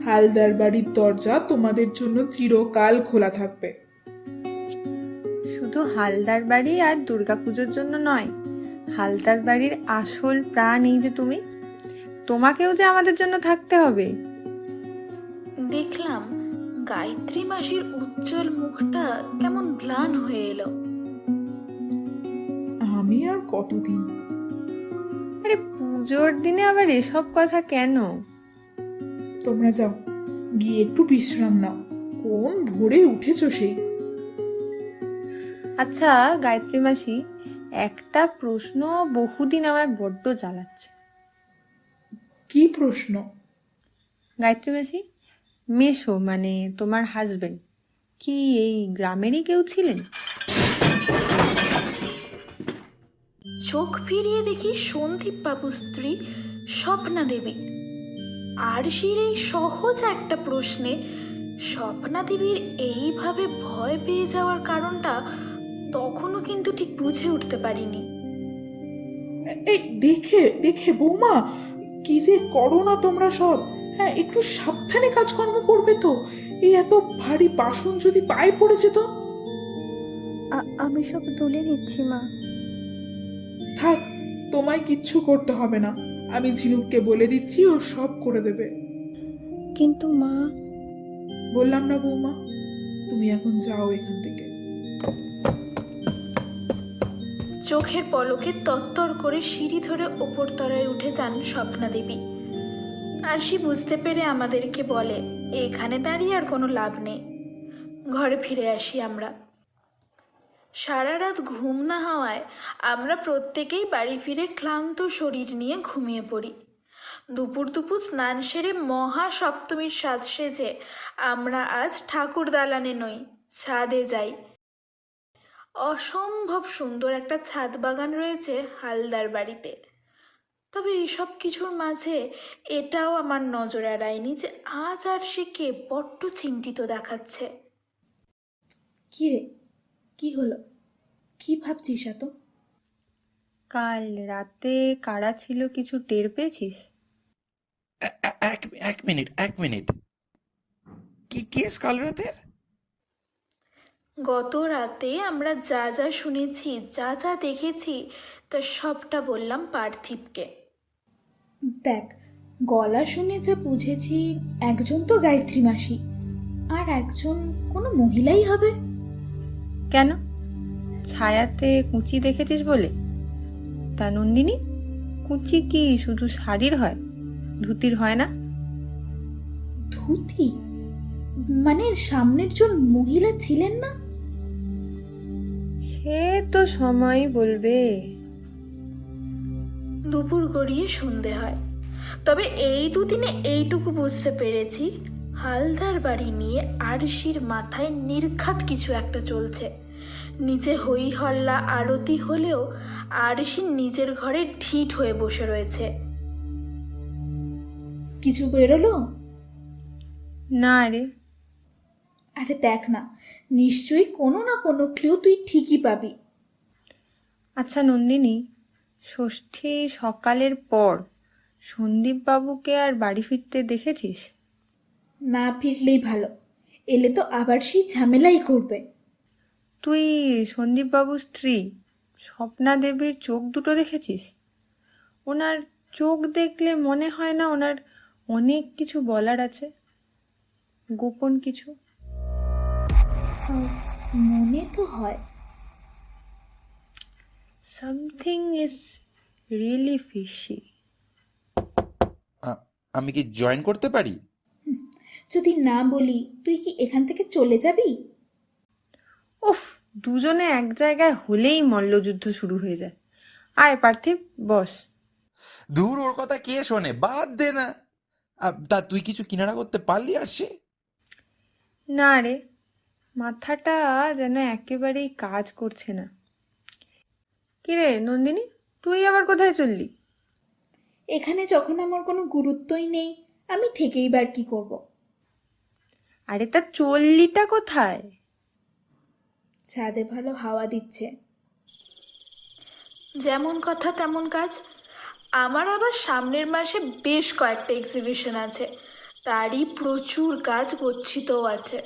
হালদার বাড়ির দরজা তোমাদের জন্য চিরকাল খোলা থাকবে। শুধু হালদার বাড়ি আর দুর্গাপুজোর জন্য নয়, হালদার বাড়ির আসল প্রাণ এই যে তুমি, তোমাকেও যে আমাদের জন্য থাকতে হবে। দেখলাম গায়ত্রী মাসির উজ্জ্বল মুখটা কেমন ম্লান হয়ে এলো। আমি আর কতদিন? আরে পুজোর দিনে আবার এসব কথা কেন? তোমরা যাও, গিয়ে একটু বিশ্রাম নাও। কোন ভোরে উঠেছো সেই? আচ্ছা গায়ত্রী মাসি, একটা প্রশ্ন বহুদিন আমার বড্ড জ্বালাচ্ছে। কি প্রশ্ন? গায়ত্রী মাসি, মেশো মানে তোমার হাজবেন্ড কি এই গ্রামেরই কেউ ছিলেন? চোখ ফিরিয়ে দেখি সন্দীপ বাবুর স্ত্রী স্বপ্না দেবী। আরশির এই সহজ একটা প্রশ্নে স্বপ্না দেবীর এইভাবে ভয় পেয়ে যাওয়ার কারণটা তখনও কিন্তু ঠিক বুঝে উঠতে পারিনি। এই দেখে দেখে বৌমা, কি যে করো না তোমরা সব। হ্যাঁ, একটু সাবধানে কাজকর্ম করবে তো। এই এত ভারী বাসন যদি পায়ে পড়ে যেত। আমি সব তুলে নিচ্ছি মা। থাক, তোমায় কিচ্ছু করতে হবে না। আমি ঝিনুককে বলে দিচ্ছি, ও সব করে দেবে। কিন্তু মা। বললাম না বৌমা, তুমি এখন যাও এখান থেকে। চোখের পলকে তত্তর করে সিঁড়ি ধরে ওপর তলায় উঠে যান স্বপ্না দেবী। আরশি বুঝতে পেরে আমাদেরকে বলে এখানে দাঁড়িয়ে আর কোনো লাভ নেই। ঘরে ফিরে আসি আমরা। সারা রাত ঘুম না হওয়ায় আমরা প্রত্যেকেই বাড়ি ফিরে ক্লান্ত শরীর নিয়ে ঘুমিয়ে পড়ি। দুপুর দুপুর স্নান সেরে মহা সপ্তমীর সাজ সেজে আমরা আজ ঠাকুর দালানে নই, ছাদে যাই। অসম্ভব সুন্দর একটা ছাদ বাগান রয়েছে হালদার বাড়িতে। তবে এইসব কিছুর মাঝে এটাও আমার নজর এড়ায়নি যে আজ আরশিকে বড্ড চিন্তিত দেখাচ্ছে। কি রে, কি হলো? কি ভাবছিস এত? কাল রাতে কারা ছিল কিছু টের পেয়েছিস? এক মিনিট। কি কেস কাল রাতের? গত রাতে আমরা যা যা শুনেছি, যা যা দেখেছি, তা সবটা বললাম পার্থিবকে। দেখ, গলা শুনে যা বুঝেছি, একজন তো গায়ত্রী মাসি, আর একজন কোনো মহিলাই হবে। কেন? ছায়াতে কুচি দেখেছিস বলে? তা নন্দিনী, কুচি কি শুধু শাড়ির হয়, ধুতির হয় না? ধুতি? মানে সামনের জন মহিলা ছিলেন না? সে তো সময়ই বলবে। দুপুর গড়িয়ে সন্ধে হয়, তবে এই দুদিনে এইটুকু বুঝতে পেরেছি, হালদার বাড়ি নিয়ে আরশির মাথায় নির্ঘাত কিছু একটা চলছে। নিচে হই হল্লা আরতি হলেও আরশি নিজের ঘরে ঢিঠ হয়ে বসে রয়েছে। কিছু বেরোলো? না রে। আরে দেখ না, নিশ্চয়ই কোনো না কোনো ক্লু তুই ঠিকই পাবি। আচ্ছা নন্দিনী, ষষ্ঠী সকালের পর সন্দীপ বাবুকে আর বাড়ি ফিরতে দেখেছিস? না ফিরলেই ভালো, এলে তো আবার সেই ঝামেলাই করবে। তুই সন্দীপ বাবুর স্ত্রী স্বপ্না দেবীর চোখ দুটো দেখেছিস? ওনার চোখ দেখলে মনে হয় না ওনার অনেক কিছু বলার আছে, গোপন কিছু? মনে তো হয়। Something is really fishy. আমি কি জয়েন করতে পারি? যদি না বলি, তুই কি এখান থেকে চলে যাবি? উফ, দুজনে এক জায়গায় হলেই মল্লযুদ্ধ শুরু হয়ে যায়। আয় পার্থিব, বস। দূর, ওর কথা কে শোনে, বাদ দে না। তা তুই কিছু কিনারা করতে পারলি আর সে? না রে, মাথাটা যেন একেবারেই কাজ করছে না। কিরে নন্দিনী, তুই আবার কোথায় চললি? এখানে যখন আমার কোনো গুরুত্বই নেই, আমি থেকেই বার কি করব? আরে তা চললিটা কোথায়? ছাদে ভালো হাওয়া দিচ্ছে। যেমন কথা তেমন কাজ। আমার আবার সামনের মাসে বেশ কয়েকটা এক্সিবিশন আছে, তারই প্রচুর কাজ গচ্ছিতও আছে।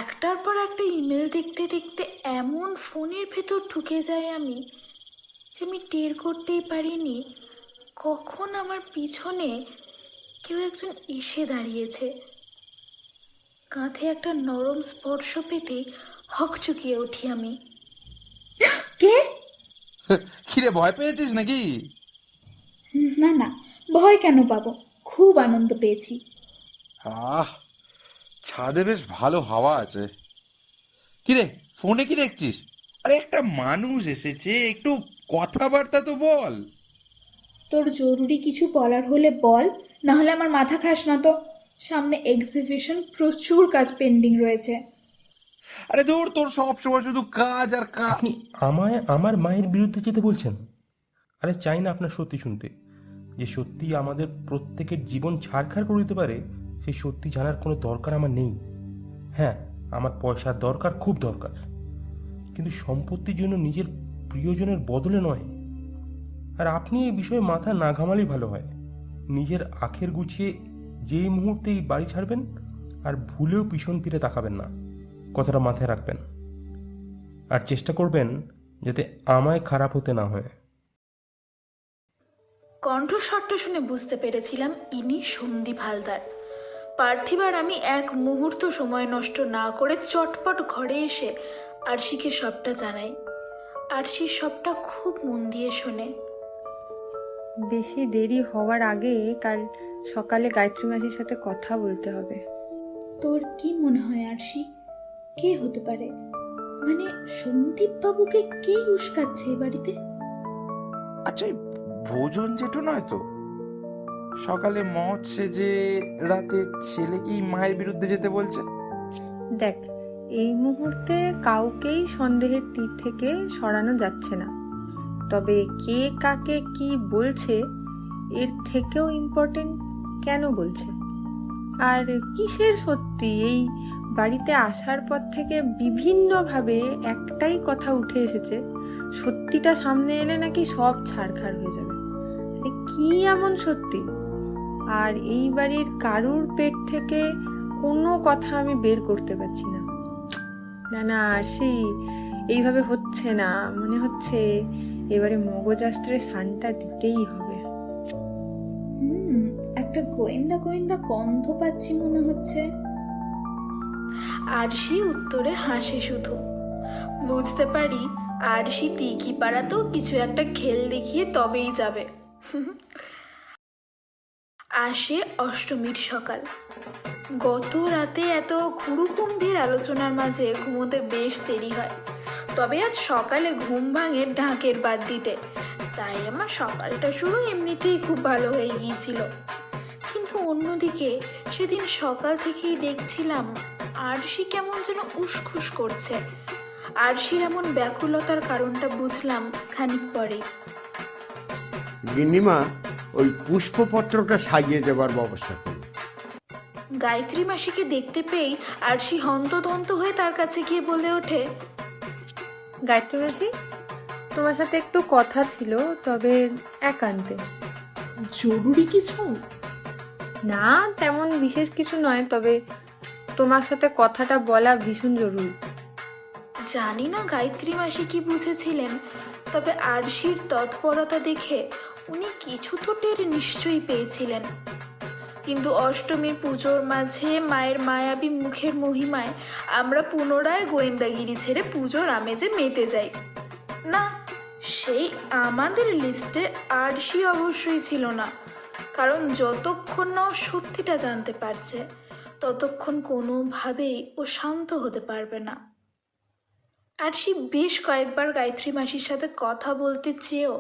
একটার পর একটা ইমেল দেখতে দেখতে এমন ফোনের ভেতর ঢুকে যাই আমি, যে আমি টের করতেই পারিনি কখন আমার পিছনে কেউ একজন এসে দাঁড়িয়েছে। কাঁধে একটা নরম স্পর্শ পেতেই হকচকিয়ে উঠি আমি। কে? কিরে, ভয় পেয়েছিস নাকি? না না, ভয় কেন পাবো, খুব আনন্দ পেয়েছি। ছাদে বেশ ভালো হাওয়া আছে। কিরে, ফোনে কি দেখছিস? আরে একটা মানুষ এসেছে, একটু কথাবার্তা তো বল। তোর জরুরি কিছু বলার হলে বল, না হলে আমার মাথা খাস না তো। সামনে এক্সিবিশন, প্রচুর কাজ পেন্ডিং রয়েছে। আরে দূর, তোর সব সময় শুধু কাজ আর কাজ। আপনি আমায় আমার মায়ের বিরুদ্ধে যেতে বলছেন? আরে চাই না আপনার সত্যি শুনতে। যে সত্যি আমাদের প্রত্যেকের জীবন ছাড়খাড় করে দিতে পারে, সেই সত্যি জানার কোনো দরকার আমার নেই। হ্যাঁ, আমার পয়সার দরকার, খুব দরকার, কিন্তু সম্পত্তির জন্য নিজের প্রিয়জনের বদলে নয়। আর আপনি এই বিষয়ে মাথা না ঘামালেই ভালো হয়। নিজের আখের গুছিয়ে যেই মুহূর্তে এই বাড়ি ছাড়বেন, আর ভুলেও পিছন ফিরে তাকাবেন না, কথাটা মাথায় রাখবেন। আর চেষ্টা করবেন যাতে আমায় খারাপ হতে না হয়। কণ্ঠস্বরটা শুনে বুঝতে পেরেছিলাম ইনি সন্দীপ হালদার। পার্থিব আর আমি এক মুহূর্ত সময় নষ্ট না করে চটপট ঘরে এসে আরশিকে সবটা জানাই। আরশি সবটা খুব মন দিয়ে শোনে। বেশি দেরি হওয়ার আগে কাল সকালে গায়ত্রী মাসির সাথে কথা বলতে হবে। তোর কি মনে হয় আরশি, কে হতে পারে? মানে সন্দীপ বাবুকে কে উস্কাচ্ছে এ বাড়িতে? আচ্ছা, ওই ভোজন জেঠু নয় তো? সকালে মদ সেজে রাতে ছেলেকেই মায়ের বিরুদ্ধে যেতে বলছে। দেখ, এই মুহূর্তে কাউকেই সন্দেহের তীর থেকে সরানো যাচ্ছে না, তবে কে কাকে কি বলছে এর থেকেও ইম্পর্টেন্ট কেন বলছে, আর কিসের সত্যি এই বাড়িতে আসার পর থেকে বিভিন্নভাবে একটাই কথা উঠে এসেছে, সত্যিটা সামনে এলে নাকি সব ছাড়খাড় হয়ে যাবে। আরে কি এমন সত্যি? আর এই বাড়ির কারুর পেট থেকে কোনো কথা আমি বের করতে পারছি না। না না আরশি, এইভাবে হচ্ছে না, মনে হচ্ছে এবারে মগজাস্ত্রে শানটা দিতেই হবে। একটা গোয়েন্দা গোয়েন্দা গন্ধ পাচ্ছি মনে হচ্ছে। আরশি উত্তরে হাসে শুধু। বুঝতে পারি আরশি দিঘি পাড়াতেও কিছু একটা খেল দেখিয়ে তবেই যাবে। আসে অষ্টমীর সকাল। গত রাতে এত গুরুকুম্ভীর আলোচনার মাঝে ঘুমোতে বেশ দেরি হয়, তবে আজ সকালে ঘুম ভাঙে ঢাকের বাদ দিতে, তাই আমার সকালটা শুরু এমনিতেই খুব ভালো হয়ে গিয়েছিল। কিন্তু অন্যদিকে সেদিন সকাল থেকেই দেখছিলাম আরশি কেমন যেন উসখুস করছে। আরশির এমন ব্যাকুলতার কারণটা বুঝলাম খানিক পরেই। গিন্নিমা, ওই পুষ্পপত্রটা সাজিয়ে দেবার ব্যবস্থা করুন। গায়ত্রী মাসিকে দেখতে পেয়েই আরশি হন্তদন্ত হয়ে তার কাছে গিয়ে বলে ওঠে, গায়ত্রী মাসি, তোমার সাথে একটু কথা ছিল, তবে একান্তে। জরুরি কিছু? না, তেমন বিশেষ কিছু নয়, তবে তোমার সাথে কথাটা বলা ভীষণ জরুরি। জানি না গায়ত্রী মাসি কি বুঝেছিলেন, তবে আরশির তৎপরতা দেখে উনি কিছু তো টের নিশ্চয়ই পেয়েছিলেন। কিন্তু অষ্টমীর পুজোর মাঝে মায়ের মায়াবী মুখের মহিমায় আমরা পুনরায় গোয়েন্দাগিরি ছেড়ে পুজোর আমেজে মেতে যাই। না, সেই আমাদের লিস্টে আরশি অবশ্যই ছিল না, কারণ যতক্ষণ না ও সত্যিটা জানতে পারছে ততক্ষণ কোনোভাবেই ও শান্ত হতে পারবে না। আরশি বেশ কয়েকবার গায়ত্রী মাসির সাথে কথা বলতে চেয়েও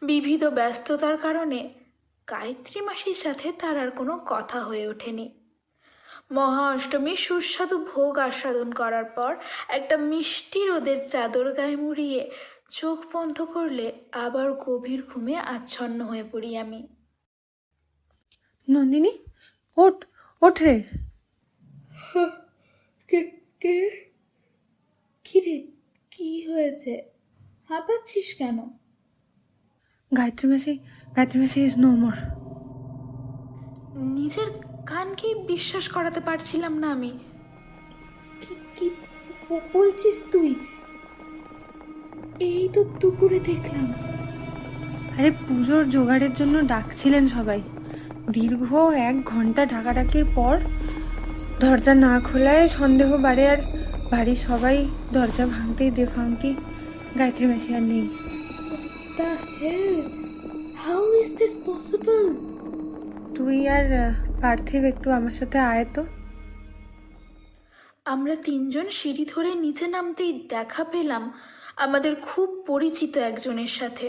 বিবিধ ব্যস্ততার কারণে গায়ত্রী মাসির সাথে তার আর কোনো কথা হয়ে ওঠেনি। মহা অষ্টমীর সুস্বাদু ভোগ আস্বাদন করার পর একটা মিষ্টি রোদের চাদর গায়ে মুড়িয়ে চোখ বন্ধ করলে আবার গভীর ঘুমে আচ্ছন্ন হয়ে পড়ি আমি। নন্দিনী, ওঠ ওঠ রে। কে কে? কিরে, কি হয়েছে? হাঁপাচ্ছিস কেন? গায়ত্রী মাসি ইজ নো মোর। নিজের কানকেই বিশ্বাস করাতে পারছিলাম না আমি। কি বলছিস তুই? এই তো দুপুরে দেখলাম। আরে পুজোর জোগাড়ের জন্য ডাকছিলেন সবাই। দীর্ঘ 1 ঘন্টা ডাকাডাকির পর দরজা না খোলায় সন্দেহ বাড়ে, আর বাড়ির সবাই দরজা ভাঙতেই দেখি গায়ত্রী মাসি আর নেই। The hell? How is this possible? তুই আর পার্থিব একটু আমার সাথে আয় তো। আমরা 3 জন সিঁড়ি ধরে নিচে নামতেই দেখা পেলাম আমাদের খুব পরিচিত একজনের সাথে।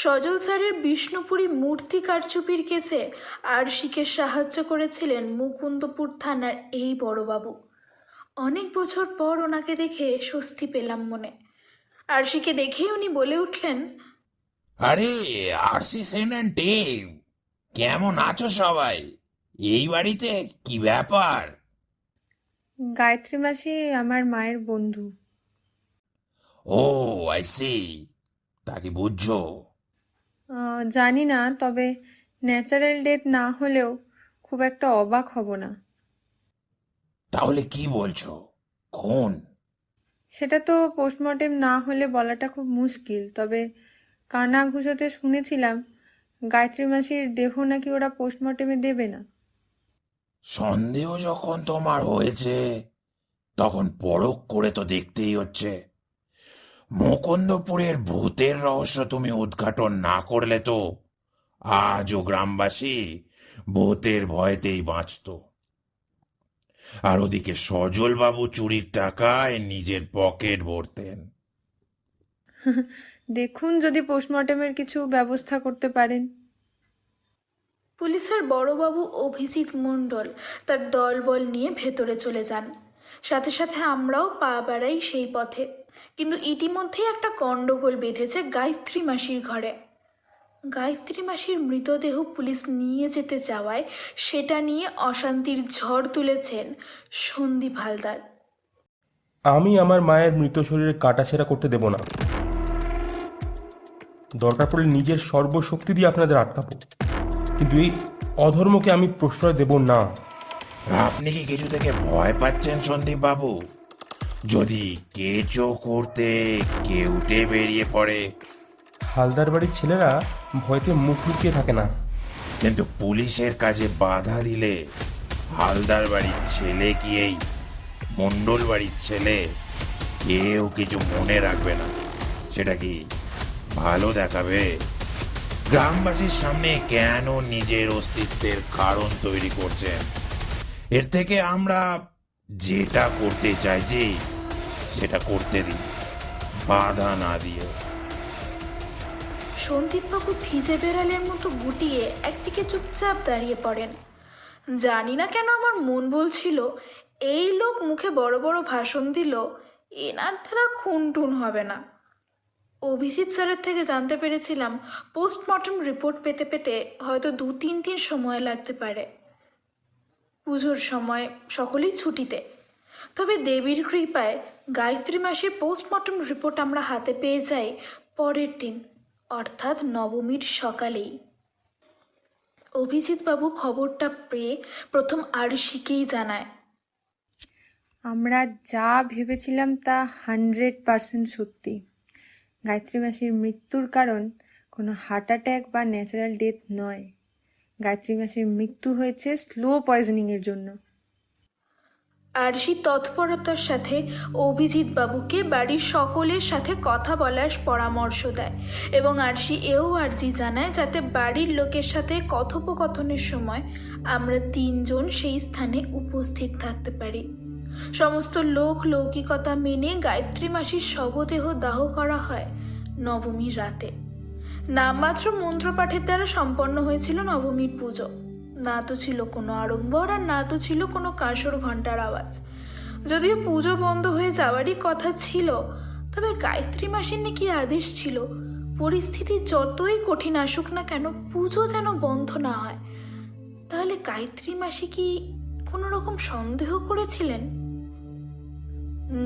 সজল স্যারের বিষ্ণুপুরী মূর্তি কারচুপির কেসে আরশিকে সাহায্য করেছিলেন মুকুন্দপুর থানার এই বড়বাবু। অনেক বছর পর ওনাকে দেখে স্বস্তি পেলাম মনে। আরশিকে দেখেই উনি বলে উঠলেন, আরে আরসি সেন অ্যান্ড টিম, কেমন আছো সবাই? এই বাড়িতে কি ব্যাপার? গায়ত্রী মাসি আমার মায়ের বন্ধু। ও আই সি, তা কি বুঝছো? জানি না, তবে ন্যাচারাল ডেথ না হলেও খুব একটা অবাক হব না। তাহলে কি বলছো, খুন? সেটা তো পোস্টমর্টেম না হলে বলাটা খুব মুশকিল, তবে কানা ঘুষোতে শুনেছিলাম গায়ত্রী মাসির দেহ নাকি ওরা পোস্টমর্টেমে দেবে না। সন্দেহ যখন তোমার হয়েছে তখন পরখ করে তো দেখতেই হচ্ছে। মুকুন্দপুরের ভূতের রহস্য তুমি উদ্ঘাটন না করলে তো আজও গ্রামবাসী ভূতের ভয়েতেই বাঁচত। আর ওদিকে সজল বাবু চুরির টাকায় নিজের পকেট ভরতেন। দেখুন যদি পোস্টমর্টেমের কিছু ব্যবস্থা করতে পারেন। পুলিশের বড়বাবু অভিজিৎ মণ্ডল তার দলবল নিয়ে ভেতরে চলে যান। সাথে সাথে আমরাও পা বাড়াই সেই পথে। কিন্তু ইতিমধ্যেই একটা গণ্ডগোল বেঁধেছে গায়ত্রী মাসির ঘরে। গায়ত্রী মাসির মৃতদেহ পুলিশ নিয়ে যেতে চাওয়ায় সেটা নিয়ে অশান্তির ঝড় তুলেছেন সন্দীপ হালদার। আমি আমার মায়ের মৃত শরীরে কাটাছেঁড়া করতে দেব না। দরকার পড়লে নিজের সর্বশক্তি দিয়ে আপনাদের আটকাবো, কিন্তু এই অধর্মকে আমি প্রশ্রয় দেব না। আপনি কি কিছু থেকে ভয় পাচ্ছেন সন্দীপ বাবু? যদি কেঁচো করতে কেউটে বেরিয়ে পড়ে? হালদার বাড়ির ছেলেরা ভয়তে মুখ লুকিয়ে থাকে না। কিন্তু পুলিশের কাজে বাধা দিলে হালদার বাড়ির ছেলে কি এই মণ্ডল বাড়ির ছেলে কেউ কিছু মনে রাখবে না। সেটা কি ভালো দেখাবে? গ্রামবাসীর সামনে কেন নিজের অস্তিত্বের কারণ তৈরি করছেন? এর থেকে আমরা যেটা করতে চাইছি সেটা করতে দিন, বাধা না দিয়ে। সন্দীপবাবু ভিজে বেড়ালের মতো গুটিয়ে একদিকে চুপচাপ দাঁড়িয়ে পড়েন। জানি না কেন আমার মন বলছিল, এই লোক মুখে বড় বড় ভাষণ দিল, এনার দ্বারা খুনটুন হবে না। অভিজিৎ স্যারের থেকে জানতে পেরেছিলাম পোস্টমর্টম রিপোর্ট পেতে পেতে হয়তো 2-3 দিন সময় লাগতে পারে। পুজোর সময় সকলেই ছুটিতে। তবে দেবীর কৃপায় গায়ত্রী মাসের পোস্টমর্টম রিপোর্ট আমরা হাতে পেয়ে যাই পরের দিন, অর্থাৎ নবমীর সকালেই। অভিজিৎবাবু খবরটা পেয়ে প্রথম আরশিকেই জানায়। আমরা যা ভেবেছিলাম তা 100% সত্যি। গায়ত্রী মাসির মৃত্যুর কারণ কোনো হার্ট অ্যাটাক বা ন্যাচারাল ডেথ নয়। গায়ত্রী মাসির মৃত্যু হয়েছে স্লো পয়জনিংয়ের জন্য। আরশি তৎপরতার সাথে অভিজিৎ বাবুকে বাড়ির সকলের সাথে কথা বলার পরামর্শ দেয় এবং আরশি এও আর্জি জানায় যাতে বাড়ির লোকের সাথে কথোপকথনের সময় আমরা 3 জন সেই স্থানে উপস্থিত থাকতে পারি। সমস্ত লোক লৌকিকতা মেনে গায়ত্রী মাসির শবদেহ দাহ করা হয় নবমীর রাতে। নামমাত্র মন্ত্রপাঠের দ্বারা সম্পন্ন হয়েছিল নবমীর পুজো। না তো ছিল কোনো আড়ম্বর আর না তো ছিল কোনো কাঁসর ঘণ্টার আওয়াজ। যদিও পুজো বন্ধ হয়ে যাওয়ারই কথা ছিল, তবে গায়ত্রী মাসির নাকি আদেশ ছিল পরিস্থিতি যতই কঠিন আসুক না কেন পুজো যেন বন্ধ না হয়। তাহলে গায়ত্রী মাসি কি কোনো রকম সন্দেহ করেছিলেন?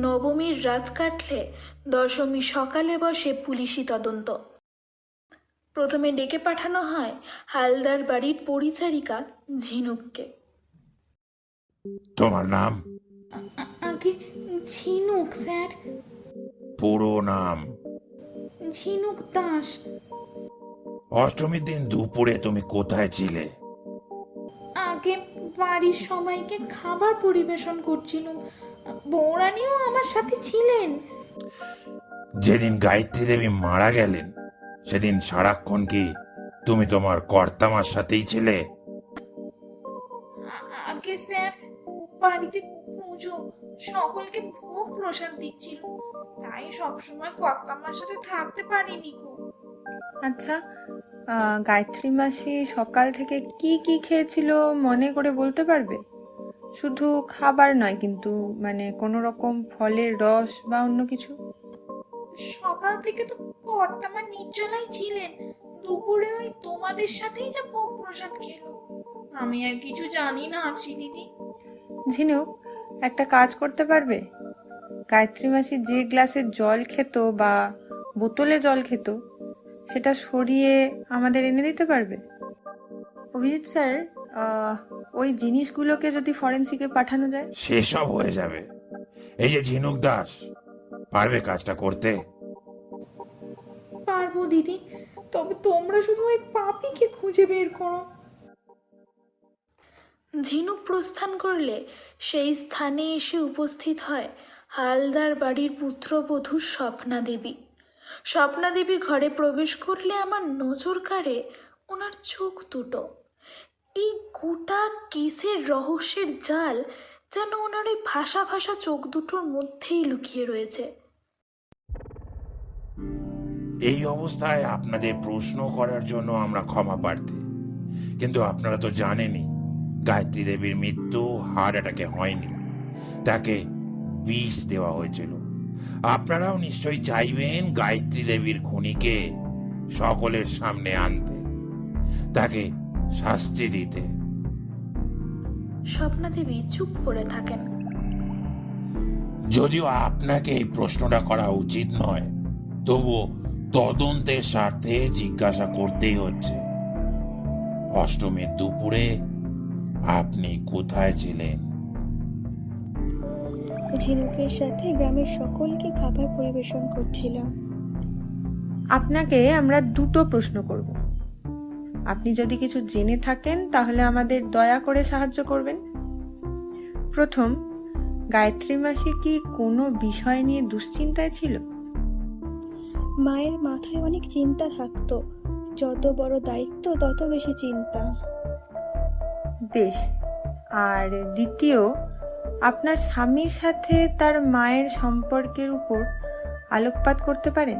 নবমীর রাত কাটলে দশমী সকালে বসে পুলিশি তদন্ত। প্রথমে ডেকে পাঠানো হয় হালদার বাড়ির পরিচারিকা ঝিনুককে। তোমার নাম? আগে ঝিনুক স্যার। পুরো নাম? ঝিনুক দাস। অষ্টমীর দিন দুপুরে তুমি কোথায় ছিলে? আগে বাড়ির সবাইকে খাবার পরিবেশন করছিলাম, বৌরানিও আমার সাথে ছিলেন। যেদিন গায়ত্রী দেবী মারা গেলেন সেদিন সারাক্ষণ কি তুমি তোমার কর্তামার সাথেই ছিলে? আগে স্যার বাড়িতে পুজো, সকলকে ভোগ প্রসাদ দিচ্ছিল, তাই সবসময় কর্তামার সাথে থাকতে পারিনি গো। আচ্ছা, গায়ত্রী মাসি সকাল থেকে কি কি খেয়েছিল মনে করে বলতে পারবে? শুধু খাবার নয় কিন্তু, মানে কোনো রকম ফলের রস বা অন্য কিছু? সকাল থেকে তো কর্তামা নির্জলাই ছিলেন, দুপুরে ওই তোমাদের সাথেই যা ভোগ প্রসাদ খেলো। আমি আর কিছু জানি না আরশি দিদি। ঝিনুক, একটা কাজ করতে পারবে? গায়ত্রী মাসি যে গ্লাসে জল খেত বা বোতলে জল খেত সেটা সরিয়ে আমাদের এনে দিতে পারবে? অভিজিৎ স্যার, ওই জিনিসগুলোকে যদি ফরেন্সিকে পাঠানো যায়? সেসব হয়ে যাবে। এই যে ঝিনুক দাস, পারবে কাজটা করতে? পারবো দিদি, তবে তোমরা শুধু ওই পাপিকে খুঁজে বের করো। ঝিনুক প্রস্থান করলে সেই স্থানে এসে উপস্থিত হয় হালদার বাড়ির পুত্রবধূ স্বপ্না দেবী। স্বপ্না দেবী ঘরে প্রবেশ করলে আমার নজর কাড়ে ওনার চোখ দুটো। এই গোটা কেসের রহস্যের জাল যেন ওনার ওই ভাষা ভাষা চোখ দুটোর মধ্যেই লুকিয়ে রয়েছে। এই অবস্থায় আপনাদের প্রশ্ন করার জন্য আমরা ক্ষমা প্রার্থী, কিন্তু আপনারা তো জানেনই গায়ত্রী দেবীর মৃত্যু হার্ট অ্যাটাকে হয়নি, তাকে বিষ দেওয়া হয়েছিল। আপনারাও নিশ্চয়ই চাইবেন গায়ত্রী দেবীর খুনিকে সকলের সামনে আনতে, তাকে শাস্তি দিতে। স্বপ্নাদেবী চুপ করে থাকেন। যদিও আপনাকে এই প্রশ্নটা করা উচিত নয়, তবুও তদন্তের স্বার্থে জিজ্ঞাসা করতেই হচ্ছে। অষ্টমীর দুপুরে আপনি কোথায় ছিলেন? ঝিনুকের সাথে গ্রামের সকলকে খাবার পরিবেশন করছিলাম। আপনাকে আমরা দুটো প্রশ্ন করব। আপনি যদি কিছু জেনে থাকেন তাহলে আমাদের দয়া করে সাহায্য করবেন। প্রথম, গায়ত্রী মাসি কি কোনো বিষয় নিয়ে দুশ্চিন্তায় ছিল? মায়ের মাথায় অনেক চিন্তা থাকতো, যত বড় দায়িত্ব তত বেশি চিন্তা। বেশ। আর দ্বিতীয়, আপনার স্বামীর সাথে তার মায়ের সম্পর্কের উপর আলোকপাত করতে পারেন?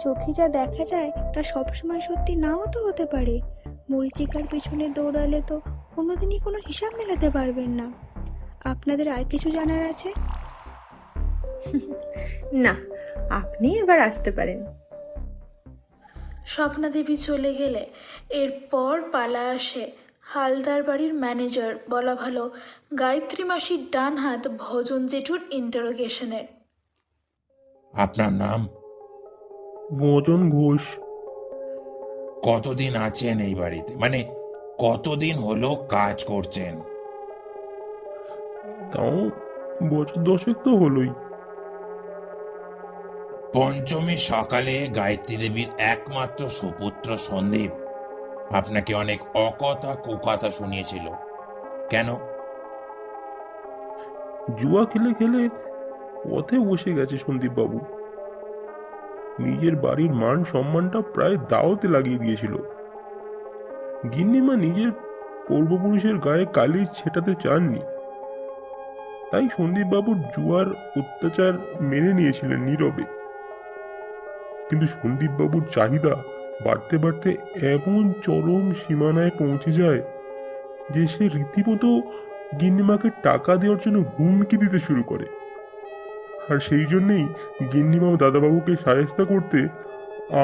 চোখে যা দেখা যায় তা সবসময় সত্যি নাও তো হতে পারে। মরিচিকার পিছনে দৌড়ালে তো কোনোদিনই কোনো হিসাব মেলাতে পারবেন না। আপনাদের আর কিছু জানার আছে? না, আপনি এবার আসতে পারেন। স্বপ্নাদেবী চলে গেলে এরপর পালা আসে হালদার বাড়ির ম্যানেজার, বলা ভালো গায়ত্রী মাসির ডান হাত ভজন জেঠুর ইন্টারোগেশনের। আপনার নাম? ভজন ঘোষ। কতদিন আছেন এই বাড়িতে, মানে কতদিন হলো কাজ করছেন? তাও বছর 10 তো হলোই। পঞ্চমী সকালে গায়ত্রী দেবীর একমাত্র সুপুত্র সন্দীপ আপনাকে অনেক অকথা কুকথা শুনিয়েছিল। কেন? জুয়া খেলে খেলে পথে বসে গেছে সন্দীপ বাবু। নিজের বাড়ির মান সম্মানটা প্রায় দাওতে লাগিয়ে দিয়েছিল। গিন্নিমা নিজের পূর্বপুরুষের গায়ে কালি ছেটাতে চাননি, তাই সন্দীপ বাবুর জুয়ার অত্যাচার মেনে নিয়েছিলেন নীরবে। কিন্তু সন্দীপ বাবুর চাহিদা বাড়তে বাড়তে এমন চরম সীমানায় পৌঁছে যায় যে সে রীতিমতো গিন্নিমাকে টাকা দেওয়ার জন্য হুমকি দিতে শুরু করে। আর সেই জন্যেই গিন্নিমা দাদাবাবুকে সায়স্তা করতে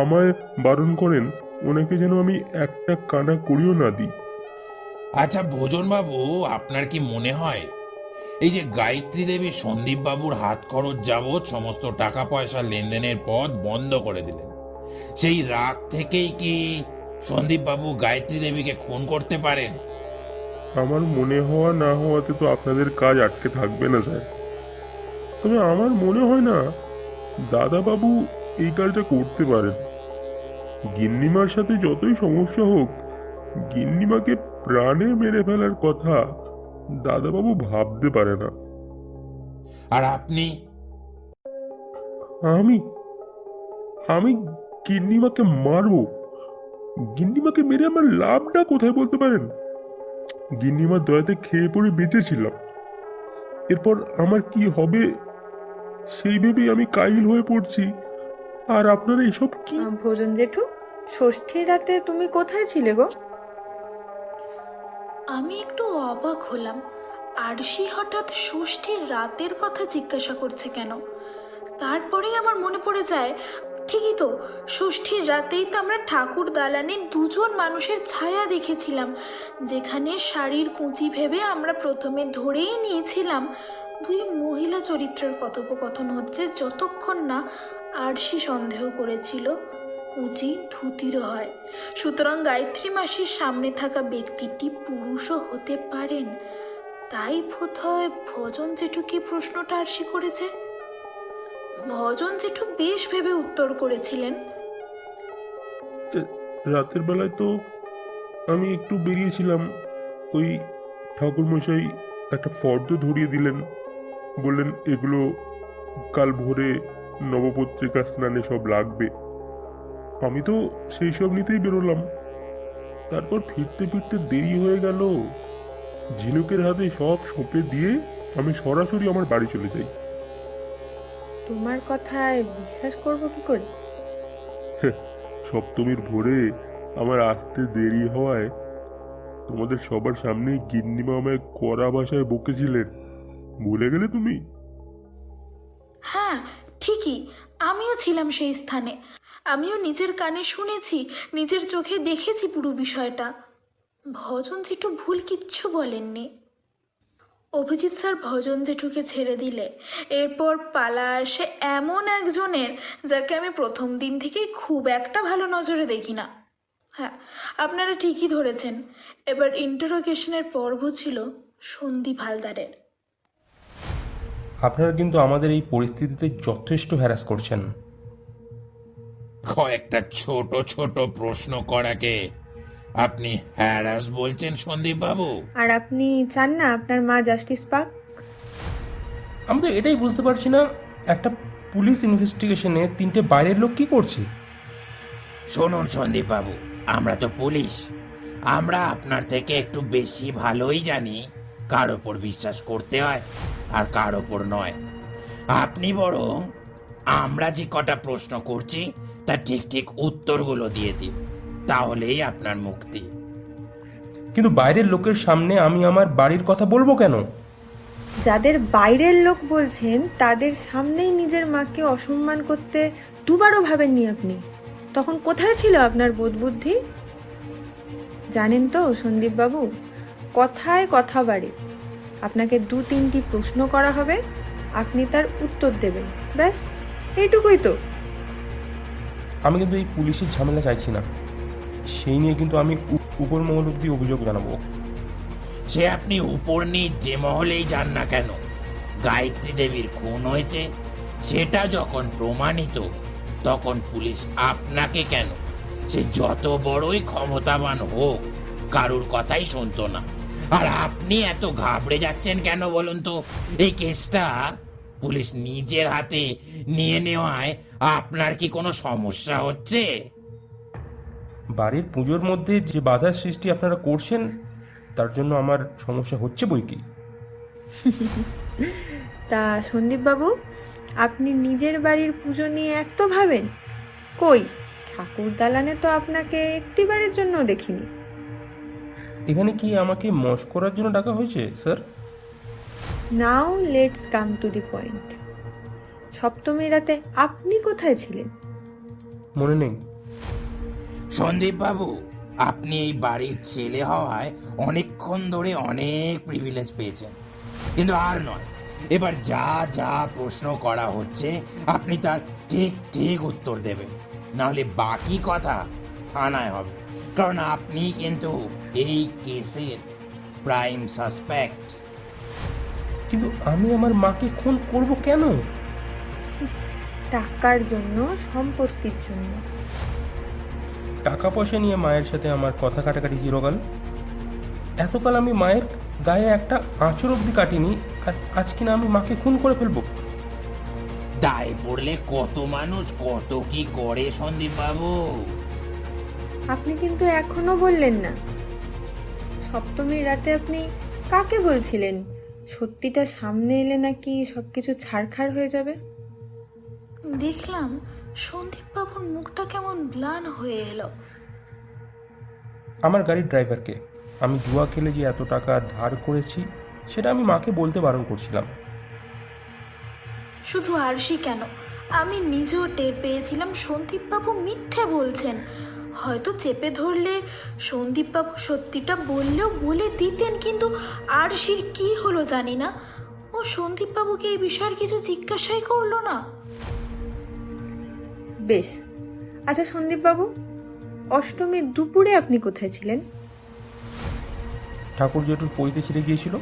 আমায় বারণ করেন ওনাকে যেন আমি একটা কানা করিও না দিই। আচ্ছা ভোজন বাবু, আপনার কি মনে হয় এই যে গায়ত্রী দেবী সন্দীপ বাবুর হাত খরচ যাবৎ সমস্ত টাকা পয়সা লেনদেনের পথ বন্ধ করে দিলেন, সেই রাগ থেকেই কি সন্দীপ বাবু গায়ত্রী দেবীকে খুন করতে পারেন? আমার মনে হওয়া না হওয়াতে তো আপনাদের কাজ আটকে থাকবে না স্যার, তবে আমার মনে হয় না দাদাবাবু এই কাজটা করতে পারেন। গিন্নিমার সাথে যতই সমস্যা হোক, গিন্নিমাকে প্রাণে মেরে ফেলার কথা দাদাবাবু ভাবতে পারে না। আর আপনি? আমি আমি গিন্নিমাকে মারবো? গিন্নিমাকে মেরে আমার লাভটা কোথায় বলতে পারেন? গিন্নিমার দয়াতে খেয়ে পড়ে বেঁচেছিলাম, এরপর আমার কি হবে সেই ভেবেই আমি কাইল হয়ে পড়ছি। আর আপনারা এসব কি? ভোজন জেঠু, ষষ্ঠীর রাতে তুমি কোথায় ছিলে গো? আমি একটু অবাক হলাম, আরশি হঠাৎ ষষ্ঠীর রাতের কথা জিজ্ঞাসা করছে কেন। তারপরেই আমার মনে পড়ে যায়, ঠিকই তো, ষষ্ঠীর রাতেই তো আমরা ঠাকুর দালানে দুজন মানুষের ছায়া দেখেছিলাম, যেখানে শাড়ির কুঁচি ভেবে আমরা প্রথমে ধরেই নিয়েছিলাম দুই মহিলা চরিত্রের কথোপকথন হচ্ছে, যতক্ষণ না আরশি সন্দেহ করেছিল কুঁচি ধুতিরও হয়। সুতরাং গায়ত্রী মাসির সামনে থাকা ব্যক্তিটি পুরুষও হতে পারেন। তাই বোধহয় ভজন জেঠুকে প্রশ্নটা আরশি করেছে। ভজন জেঠু বেশ ভেবে উত্তর করেছিলেন, রাতের বেলায় তো আমি একটু বেরিয়েছিলাম, ওই ঠাকুরমশাই একটা ফর্দ ধরিয়ে দিলেন, বললেন এগুলো কাল ভোরে নবপত্রিকা স্নানে সব লাগবে। আমি তো সেই সব নিতেই বেরোলাম। তারপর ফিরতে ফিরতে দেরি হয়ে গেল। ঝিনুকের হাতে সব সঁপে দিয়ে আমি সরাসরি আমার বাড়ি চলে যাই। তোমার কথায় বিশ্বাস করব কি করে? সপ্তমীর ভোরে আমার আসতে দেরি হওয়ায় তোমাদের সবার সামনে গিন্নিমা আমায় কড়া ভাষায় বকেছিলেন, ভুলে গেলে তুমি? হ্যাঁ ঠিকই, আমিও ছিলাম সেই স্থানে। আমিও নিজের কানে শুনেছি, নিজের চোখে দেখেছি পুরো বিষয়টা। ভজন জেঠু ভুল কিচ্ছু বলেননি। অভিজিৎ স্যার ভজন জেঠুকে ছেড়ে দিলে এরপর পালা আসে এমন একজনের যাকে আমি প্রথম দিন থেকেই খুব একটা ভালো নজরে দেখি না। হ্যাঁ, আপনারা ঠিকই ধরেছেন, এবার ইন্টারোগেশনের পর্ব ছিল সন্দীপ হালদারের। আপনারা কিন্তু আমাদের এই পরিস্থিতিতে যথেষ্ট হ্যারাস করছেন। কয়েকটা ছোট ছোট প্রশ্ন করাকে আপনি হ্যারাস বলছেন সন্দীপ বাবু? আর আপনি চান না আপনার মা জাস্টিস পাক? আমি তো এটাই বুঝতে পারছি না, একটা পুলিশ ইনভেস্টিগেশনে 3টে বাইরের লোক কি করছে? শুনুন সন্দীপ বাবু, আমরা তো পুলিশ, আমরা আপনার থেকে একটু বেশি ভালোই জানি কার ওপর বিশ্বাস করতে হয় আর কার ওপর নয়। আপনি বরং আমরা যে কটা প্রশ্ন করছি তার ঠিক ঠিক উত্তরগুলো দিয়ে দিন, তাহলেই আপনার মুক্তি। কিন্তু বাইরের লোকের সামনে আমি আমার বাড়ির কথা বলবো কেন? যাদের বাইরের লোক বলছেন তাদের সামনেই নিজের মাকে অসম্মান করতে দুবারও ভাবেননি আপনি। তখন কোথায় ছিল আপনার বোধ বুদ্ধি? জানেন তো সন্দীপ বাবু, কথায় কথা বাড়ে। আপনাকে 2-3টি প্রশ্ন করা হবে, আপনি তার উত্তর দেবেন, ব্যাস এইটুকুই তো। আমি কিন্তু এই পুলিশের ঝামেলা চাইছি না, সেই নিয়ে কিন্তু আমি উপর মহল অব্দি অভিযোগ জানাবো। সে আপনি উপর নিচ যে মহলেই যান না কেন, গায়ত্রী দেবীর খুন হয়েছে সেটা যখন প্রমাণিত, তখন পুলিশ আপনাকে কেন, সে যত বড়ই ক্ষমতাবান হোক, কারুর কথাই শুনতো না। আর আপনি এত ঘাবড়ে যাচ্ছেন কেন বলুন তো? এই কেসটা পুলিশ নিজের হাতে নিয়ে নেওয়ায় আপনার কি কোনো সমস্যা হচ্ছে? বাড়ির পুজোর মধ্যে যে বাধার সৃষ্টি আপনারা করছেন তার জন্য আমার সমস্যা হচ্ছে বই কি। তা সন্দীপ বাবু, আপনি নিজের বাড়ির পুজো নিয়ে এত ভাবেন? কই, ঠাকুর দালানে তো আপনাকে একটিবারের জন্য দেখিনি। এখানে কি আমাকে মশ করার জন্য ডাকা হয়েছে sir? Now let's come to the point. সপ্তমী রাতে আপনি কোথায় ছিলেন? মনে নেই। সন্দীপ বাবু, আপনি এই বাড়ির ছেলে হওয়ায় অনেকক্ষণ ধরে অনেক প্রিভিলেজ পেয়েছেন, কিন্তু আর নয়। এবার যা যা প্রশ্ন করা হচ্ছে আপনি তার ঠিক ঠিক উত্তর দেবেন, নাহলে বাকি কথা থানায় হবে, কারণ আপনি কিন্তু এই কেসের প্রাইম সাসপেক্ট। কিন্তু আমি আমার মাকে খুন করব কেন? টাকার জন্য, সম্পত্তির জন্য। টাকা পয়সা নিয়ে মায়ের সাথে আমার কথা কাটাকাটি চিরকাল। এতকাল আমি মায়ের গায়ে একটা আঁচড় অব্দি কাটিনি, আর আজ কিনা আমি মাকে খুন করে ফেলবো? দায় পড়লে কত মানুষ কত কি করে সন্দীপ বাবু। আপনি কিন্তু এখনো বললেন না, সপ্তমীর রাতে আপনি কাকে বলছিলেন সত্যিটা সামনে এলে নাকি সবকিছু ছাড়খাড় হয়ে যাবে? দেখলাম সন্দীপবাবুর মুখটা কেমন ম্লান হয়ে এলো। আমার গাড়ির ড্রাইভারকে আমি জুয়া খেলে যে এত টাকা ধার করেছি সেটা আমি মাকে বলতে বারণ করছিলাম। শুধু আরশি কেন, আমি নিজেও টের পেয়েছিলাম সন্দীপবাবু মিথ্যে বলছেন। হয়তো চেপে ধরলে সন্দীপবাবু সত্যিটা বললেও বলে দিতেন, কিন্তু আরশির কি হলো জানি না, ও সন্দীপবাবুকে এই বিষয়ের কিছু জিজ্ঞাসাই করলো না। বেশ, আচ্ছা সন্দীপবাবু, অষ্টমীর দুপুরে আপনি কোথায় ছিলেন? ঠাকুর জেঠুর পইতে ছিঁড়ে গিয়েছিল,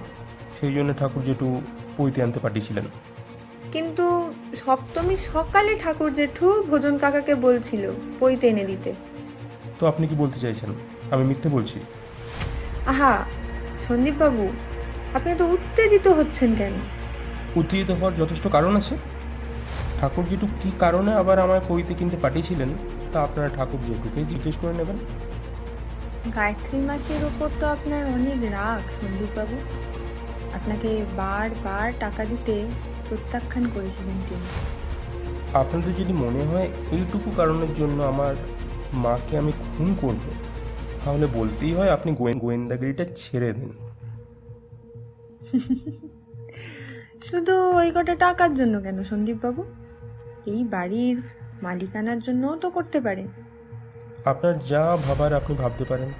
সেই জন্য ঠাকুর জেঠু পইতে আনতে পাঠিয়েছিলেন। কিন্তু সপ্তমী সকালে ঠাকুর জেঠু ভোজন কাকাকে বলছিল পইতে এনে দিতে। তো আপনি কি বলতে চাইছেন আমি মিথ্যে বলছি? আহা সন্দীপবাবু, আপনি তো উত্তেজিত হচ্ছেন কেন? উত্তেজিত হওয়ার যথেষ্ট কারণ আছে। ঠাকুর জেঠু কী কারণে আবার আমায় পইতে কিনতে পাঠিয়েছিলেন তা আপনারা ঠাকুর জেঠুকে জিজ্ঞেস করে নেবেন। গায়ত্রী মাসের ওপর তো আপনার অনেক রাগ সন্দীপবাবু। আপনাকে বারবার টাকা দিতে প্রত্যাখ্যান করেছিলেন তিনি। আপনাদের যদি মনে হয় এইটুকু কারণের জন্য আমার মাকে আমি খুন করব, তাহলে বলতেই হয় আপনি গোয়েন্দাগিরিটা ছেড়ে দিন। শুধু ওই কটা টাকার জন্য কেন সন্দীপবাবু? এই বাড়ির মালিকানার জন্যও তো করতে পারেন। আপনার যা ভাবার আপনি ভাবতে পারেন,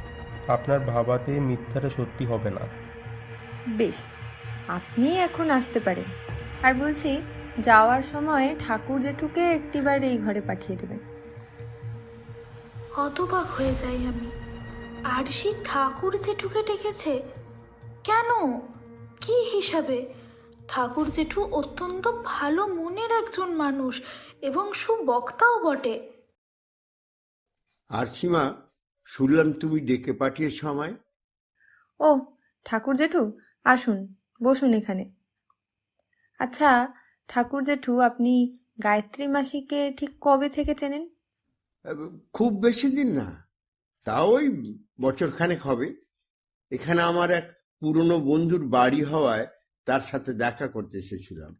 আপনার ভাবাতে মিথ্যাটা সত্যি হবে না। বেশ, আপনি এখন আসতে পারেন। আর বলছি, যাওয়ার সময় ঠাকুর জেঠুকে একটিবার এই ঘরে পাঠিয়ে দেবেন। হতবাক হয়ে যাই আমি। আরশি ঠাকুর জেঠুকে ডেকেছে কেন? কি হিসাবে? ঠাকুর জেঠু অত্যন্ত ভালো মনের একজন মানুষ এবং সুবক্তাও বটে। আর সীমা, শুনলাম তুমি ডেকে পাঠিয়েছ আমায়। ও ঠাকুর জেঠু, আসুন, বসুন এখানে। আচ্ছা ঠাকুর জেঠু, আপনি গায়ত্রী মাসিকে ঠিক কবে থেকে চেনেন? খুব বেশি দিন না, তাও ওই বছরখানেক হবে। এখানে আমার এক পুরনো বন্ধুর বাড়ি হওয়ায় তার সাথে দেখা করতে এসেছিলাম,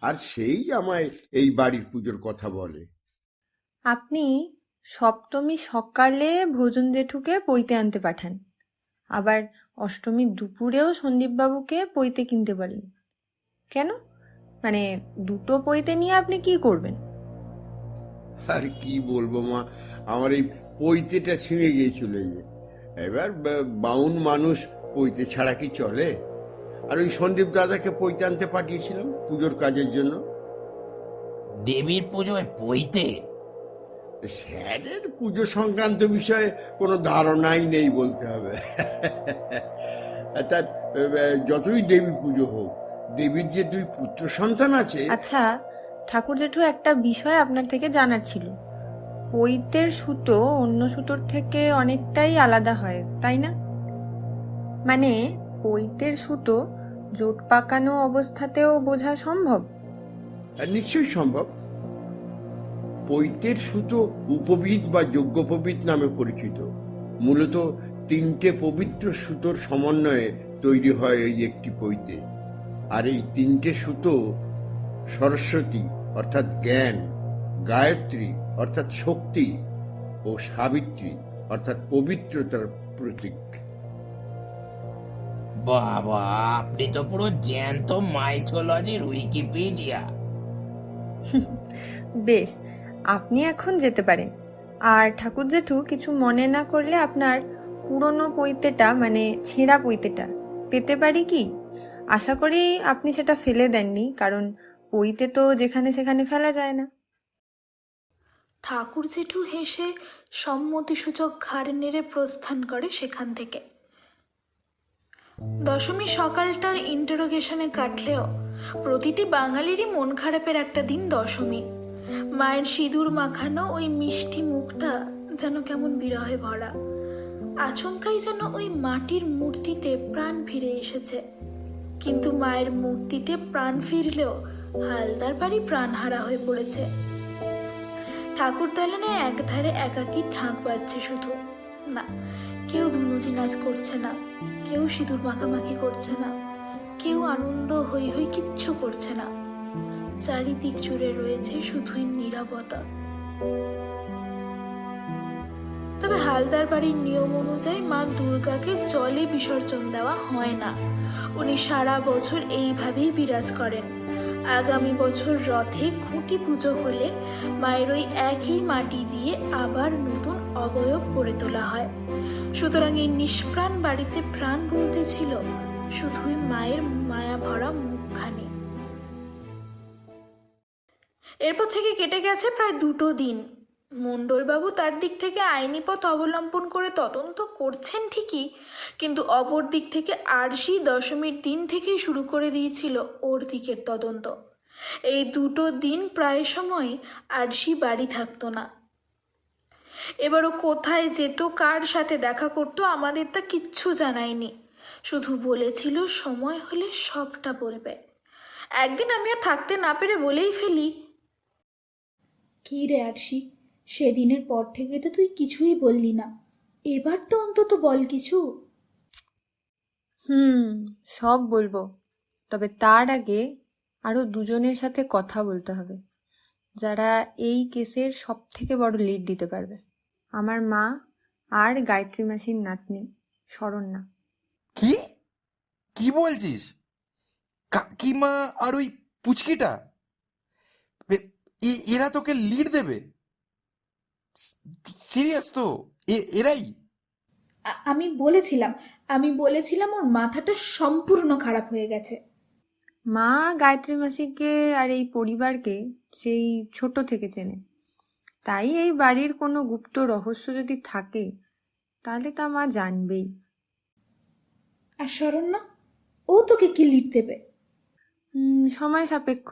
আর সেই আমায় এই বাড়ির পুজোর কথা বলে। আপনি সপ্তমী সকালে ভোজন জেঠুকে পৈতে আনতে পাঠান, আবার অষ্টমীর দুপুরেও সন্দীপবাবুকে পৈতে কিনতে বলেন। কেন? মানে দুটো পৈতে নিয়ে আপনি কি করবেন? আর কি বলবো মা, আমার এই পৈতেটা ছিঁড়ে গিয়েছিল। এই যে এবার বাউন মানুষ পৈতে ছাড়া কি চলে? আর ওই সন্দীপ দাদাকে পৈতে আনতে পাঠিয়েছিলাম পুজোর কাজের জন্য। দেবীর পুজোয় পইতে? স্যারের পুজো সংক্রান্ত বিষয়ে কোনো ধারণাই নেই বলতে হবে। তার যতই দেবী পুজো হোক, দেবীর যে দুই পুত্র সন্তান আছে। আচ্ছা ঠাকুর জেঠু, একটা বিষয় আপনার থেকে জানার ছিল। পৈতের সুতো অন্য সুতোর থেকে অনেকটাই আলাদা হয়, তাই না? মানে পৈতের সুতো জোট পাকানো অবস্থাতেও বোঝা সম্ভব? নিশ্চয়ই সম্ভব। পৈতের সুতো উপবিদ বা যজ্ঞোপবিদ নামে পরিচিত। মূলত তিনটে পবিত্র সুতোর সমন্বয়ে তৈরি হয় এই একটি পৈতে। আর এই তিনটে সুতো সরস্বতী অর্থাৎ জ্ঞান, গায়ত্রী অর্থাৎ শক্তি ও সাবিত্রী অর্থাৎ পবিত্রতার প্রতীক। বাবা, আপনি তো পুরো জ্যান্ত মাইথোলজির উইকিপিডিয়া। বেশ, আপনি এখন যেতে পারেন। আর ঠাকুর জেঠু, কিছু মনে না করলে আপনার পুরনো পৈতেটা, মানে ছেঁড়া পৈতেটা পেতে পারি কি? আশা করি আপনি সেটা ফেলে দেননি, কারণ পৈতে তো যেখানে সেখানে ফেলা যায় না। ঠাকুর জেঠু হেসে সম্মতিসূচক ঘাড় নেড়ে প্রস্থান করে সেখান থেকে। দশমী সকালটার ইন্টারোগেশনে কাটলেও প্রতিটি বাঙালিরই মন খারাপের একটা দিন দশমী। মায়ের সিঁদুর মাখানো ওই মিষ্টি মুখটা যেন কেমন বিরহে ভরা। আচমকাই যেন ওই মাটির মূর্তিতে প্রাণ ফিরে এসেছে। কিন্তু মায়ের মূর্তিতে প্রাণ ফিরলেও হালদার বাড়ি প্রাণহারা হয়ে পড়েছে। ঠাকুর দালানে একধারে একাকী ঢাক বাজছে শুধু। না, কেউ ধুনুচি নাচ করছে না, কেউ সিঁদুর মাখামাখি করছে না, কেউ আনন্দ হই হই কিচ্ছু করছে না। চারিদিক জুড়ে রয়েছে শুধুই নীরবতা। তবে হালদার বাড়ির নিয়ম অনুযায়ী মা দুর্গাকে জলে বিসর্জন দেওয়া হয় না। উনি সারা বছর এইভাবেই বিরাজ করেন। আগামী বছর রথে খুঁটি পুজো হলে মায়ের ওই একই মাটি দিয়ে আবার নতুন অবয়ব গড়ে তোলা হয়। সুতরাং এই নিষ্প্রাণ বাড়িতে প্রাণ বলতে ছিল শুধুই মায়ের মায়া ভরা মুখখানি। এরপর থেকে কেটে গেছে প্রায় 2 দিন। মণ্ডলবাবু তার দিক থেকে আইনি পথ অবলম্বন করে তদন্ত করছেন ঠিকই, কিন্তু অপর দিক থেকে আরশি দশমীর দিন থেকেই শুরু করে দিয়েছিল ওর দিকের তদন্ত। এই 2 দিন প্রায় সময় আরশি বাড়ি থাকতো না। এবারও কোথায় যেত, কার সাথে দেখা করতো, আমাদের তা কিচ্ছু জানায়নি। শুধু বলেছিল সময় হলে সবটা বলবে। একদিন আমিও থাকতে না পেরে বলেই ফেলি, কি রে আরশি, সেদিনের পর থেকে তো তুই কিছুই বললি না, এবার তো অন্তত বল কিছু। সব বলবো, তবে তার আগে আরো দুজনের সাথে কথা বলতে হবে, যারা এই কেসের সব থেকে বড় লিড দিতে পারবে। আমার মা আর গায়ত্রী মাসির নাতনি শরণ্যা। কি কি বলছিস? কাকিমা আর ওই পুচকিটা এরা তোকে লিড দেবে? সিরিয়াস তো? এরাই? আমি বলেছিলাম ওর মাথাটা সম্পূর্ণ খারাপ হয়ে গেছে। মা গায়ত্রী মাসিকে আর এই পরিবারকে সেই ছোট থেকে চেনে, তাই এই বাড়ির কোনো গুপ্ত রহস্য যদি থাকে তাহলে তা মা জানবেই। আর শরণ্যা, ও তোকে কি লিড দেবে? সময় সাপেক্ষ,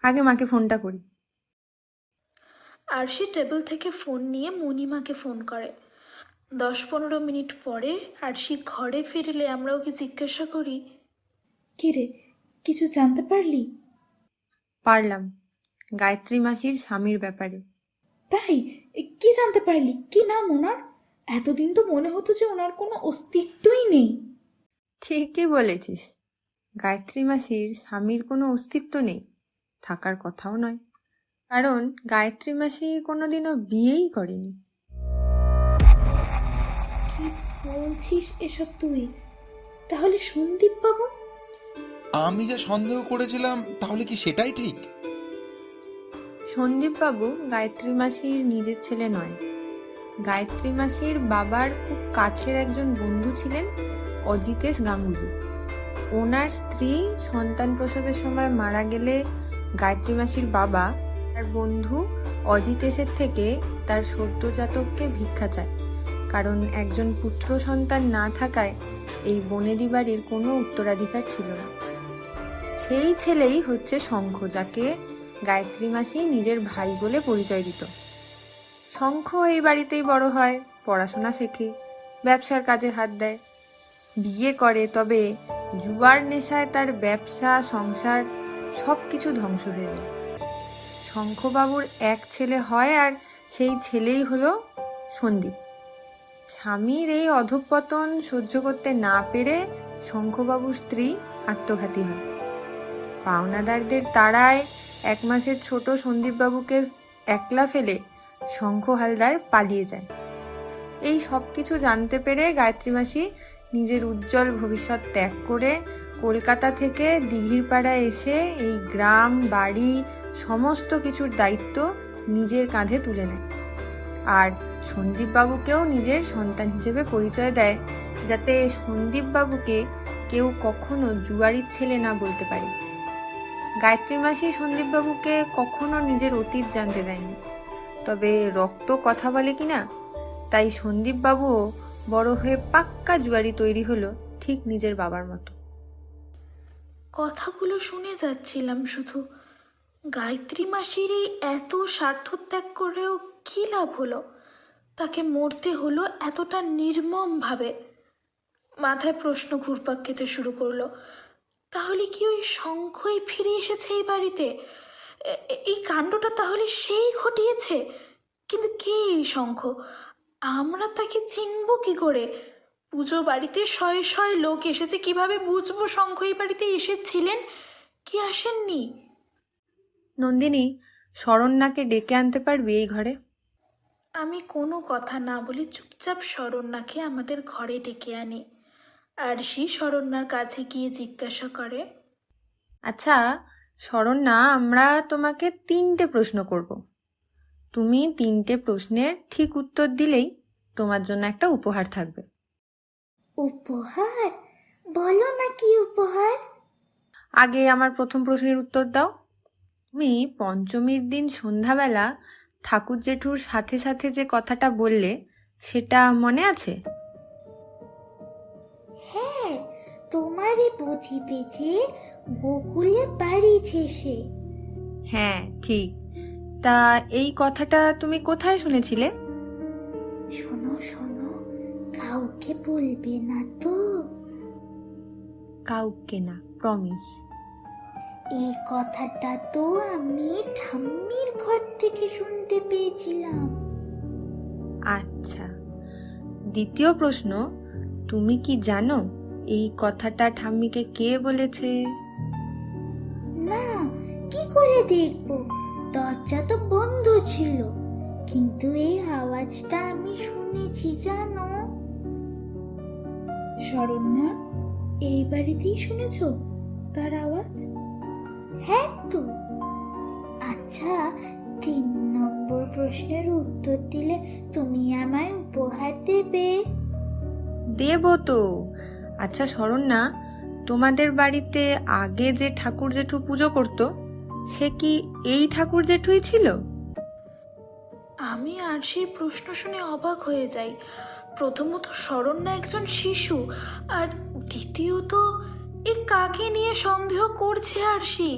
আগে মাকে ফোনটা করি। আরশি টেবিল থেকে ফোন নিয়ে মণিমাকে ফোন করে। 10-15 মিনিট পরে আরশি ঘরে ফিরলে আমরা ওকে জিজ্ঞাসা করি, কি রে, কিছু জানতে পারলি? পারলাম, গায়ত্রী মাসির স্বামীর ব্যাপারে। তাই? কি জানতে পারলি? কি নাম ওনার? এতদিন তো মনে হতো যে ওনার কোনো অস্তিত্বই নেই। ঠিকই বলেছিস, গায়ত্রী মাসির স্বামীর কোনো অস্তিত্ব নেই, থাকার কথাও নয়, কারণ গায়ত্রী মাসি কোনোদিনও বিয়েই করেনি। কি বলছিস এসব তুই? তাহলে সন্দীপ বাবু? আমি যা সন্দেহ করেছিলাম তাহলে কি সেটাই ঠিক? সন্দীপবাবু গায়ত্রী মাসির নিজের ছেলে নয়। গায়ত্রী মাসির বাবার খুব কাছের একজন বন্ধু ছিলেন অজিতেশ গাঙ্গুলি। ওনার স্ত্রী সন্তান প্রসবের সময় মারা গেলে গায়ত্রী মাসির বাবা তার বন্ধু অজিতেশের থেকে তার সদ্যজাতককে ভিক্ষা চায়, কারণ একজন পুত্র সন্তান না থাকায় এই বনেদি বাড়ির কোনো উত্তরাধিকার ছিল না। সেই ছেলেই হচ্ছে শঙ্খ, যাকে গায়ত্রী মাসি নিজের ভাই বলে পরিচয় দিত। শঙ্খ এই বাড়িতেই বড় হয়, পড়াশোনা শেখে, ব্যবসার কাজে হাত দেয়, বিয়ে করে, তবে জুয়ার নেশায় তার ব্যবসা সংসার সব কিছু ধ্বংস হয়ে যায়। শঙ্খবাবুর এক ছেলে হয়, আর সেই ছেলেই হলো সন্দীপ। স্বামীর এই অধঃপতন সহ্য করতে না পেরে শঙ্খবাবুর স্ত্রী আত্মঘাতী হয়। পাওনাদারদের তাড়ায় 1 মাসের ছোট সন্দীপবাবুকে একলা ফেলে শঙ্খ হালদার পালিয়ে যায়। এই সব কিছু জানতে পেরে গায়ত্রী মাসি নিজের উজ্জ্বল ভবিষ্যৎ ত্যাগ করে কলকাতা থেকে দিঘির পাড়ায় এসে এই গ্রাম বাড়ি সমস্ত কিছুর দায়িত্ব নিজের কাঁধে তুলে নেয়, আর সন্দীপবাবুকেও নিজের সন্তান হিসেবে পরিচয় দেয়, যাতে সন্দীপবাবুকে কেউ কখনো জুয়ারির ছেলে না বলতে পারে। গায়ত্রী মাসি সন্দীপবাবুকে কখনো নিজের অতীত জানতে দেয়নি, তবে রক্ত কথা বলে কিনা, তাই সন্দীপবাবুও বড় হয়ে পাক্কা জুয়ারি তৈরি হলো ঠিক নিজের বাবার মতো। কথাগুলো শুনে যাচ্ছিলাম শুধু। গায়ত্রী মাসির এই এত স্বার্থত্যাগ করেও কি লাভ হলো? তাকে মরতে হলো এতটা নির্মমভাবে। মাথায় প্রশ্ন ঘুরপাক খেতে শুরু করলো, তাহলে কি ওই শঙ্খই ফিরে এসেছে এই বাড়িতে? এই কাণ্ডটা তাহলে সেই ঘটিয়েছে? কিন্তু কে এই শঙ্খ? আমরা তাকে চিনব কি করে? পুজো বাড়িতে শয়ে শয়ে লোক এসেছে, কিভাবে বুঝবো শঙ্খ এই বাড়িতে এসেছিলেন কি আসেননি? নন্দিনী, শরণ্যাকে ডেকে আনতে পারবি এই ঘরে? আমি কোনো কথা না বলে চুপচাপ শরণ্যাকে আমাদের ঘরে ডেকে আনি। আরশি শরণ্যার কাছে গিয়ে জিজ্ঞাসা করে, আচ্ছা শরণ্যা, আমরা তোমাকে 3টে প্রশ্ন করব। তুমি 3টে প্রশ্নের ঠিক উত্তর দিলেই তোমার জন্য একটা উপহার থাকবে। উপহার? বলো না কি উপহার? আগে আমার প্রথম প্রশ্নের উত্তর দাও। তুমি পঞ্চমীর দিন সন্ধ্যাবেলা ঠাকুর জেঠুর সাথে সাথে যে কথাটা বললে সেটা মনে আছে? হ্যাঁ, তোমারই বুদ্ধি পেয়েছে গোকুলে বাড়িছে সে। হ্যাঁ ঠিক। তা এই কথাটা তুমি কোথায় শুনেছিলে? শোনো শোনো, কাউকে বলবে না তো? কাউকে না, প্রমিস। এই কথাটা তো আমি ঠাম্মির ঘর থেকে শুনতে পেয়েছিলাম। আচ্ছা, দ্বিতীয় প্রশ্ন, তুমি কি জানো এই কথাটা ঠাম্মিকে কে বলেছে? না, কি করে দেখবো? দরজা তো বন্ধ ছিল, কিন্তু এই আওয়াজটা আমি শুনেছি জানো। শরণ্যা, এই বাড়িতেই শুনেছ তার আওয়াজ? হ্যাঁ তো। আচ্ছা, 3 নম্বর নম্বর প্রশ্নের উত্তর দিলে তুমি আমায় উপহার দেবে। দেবো তো। আচ্ছা শরণ না, তোমাদের বাড়িতে আগে যে ঠাকুর জেঠু পুজো করতো সে কি এই ঠাকুর জেঠুই ছিল? আমি আরশির প্রশ্ন শুনে অবাক হয়ে যাই। প্রথমত শরণ্যা একজন শিশু, আর দ্বিতীয়ত এ কাকে নিয়ে সন্দেহ করছে আরশি?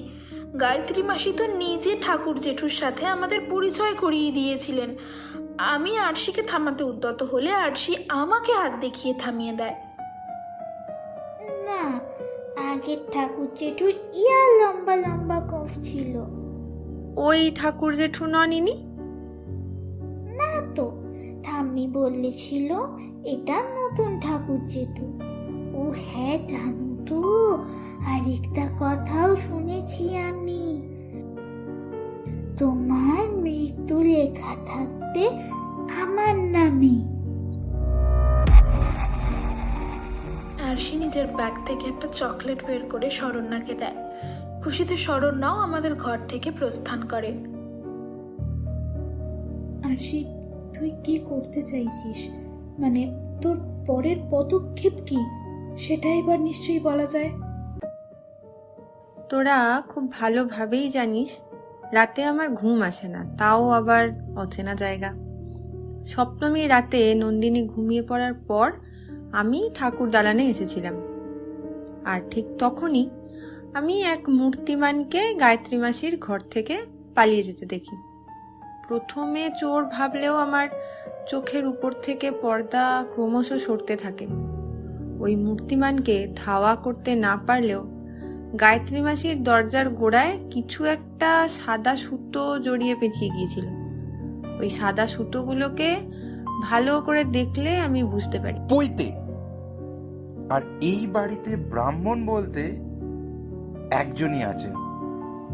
গায়ত্রী মাসি তো নিজে ঠাকুর জেঠুর সাথে আমাদের পরিচয় করিয়ে দিয়েছিলেন। আমি আরশিকে থামাতে উদ্যত হলে আরশি আমাকে হাত দেখিয়ে থামিয়ে দেয়। না, আগের ঠাকুর জেঠুর ইয়া লম্বা লম্বা গোঁফ ছিল। ওই ঠাকুর জেঠু নন ইনি? না তো, ঠাম্মি বলেছিল এটা নতুন ঠাকুর জেঠু। ও হ্যাঁ, জানো তো আরেকটা কথাও শুনেছি আমি, তোমার মৃত্যু লেখা থাকবে আমার নামে। আরশি নিজের ব্যাগ থেকে একটা চকলেট বের করে শরণ্যাকে দেয়। খুশিতে শরণ্যাও আমাদের ঘর থেকে প্রস্থান করে। আরশি, তুই কি করতে চাইছিস? মানে তোর পরের পদক্ষেপ কি, সেটা এবার নিশ্চয়ই বলা যায়। তোরা খুব ভালোভাবেই জানিস রাতে আমার ঘুম আসে না, তাও আবার অচেনা জায়গা। সপ্তমী রাতে নন্দিনী ঘুমিয়ে পড়ার পর আমি ঠাকুর দালানে এসেছিলাম, আর ঠিক তখনই আমি এক মূর্তিমানকে গায়ত্রী মাসির ঘর থেকে পালিয়ে যেতে দেখি। প্রথমে চোর ভাবলেও আমার চোখের উপর থেকে পর্দা ক্রমশ সরতে থাকে। ওই মূর্তিমানকে ধাওয়া করতে না পারলেও গায়ত্রী মাসির দরজার গোড়ায় কিছু একটা সাদা সুতো জড়িয়ে পেঁচিয়ে গিয়েছিল। ওই সাদা সুতোগুলোকে ভালো করে দেখলে আমি বুঝতে পারি পইতে। আর এই বাড়িতে ব্রাহ্মণ বলতে একজনই আছেন।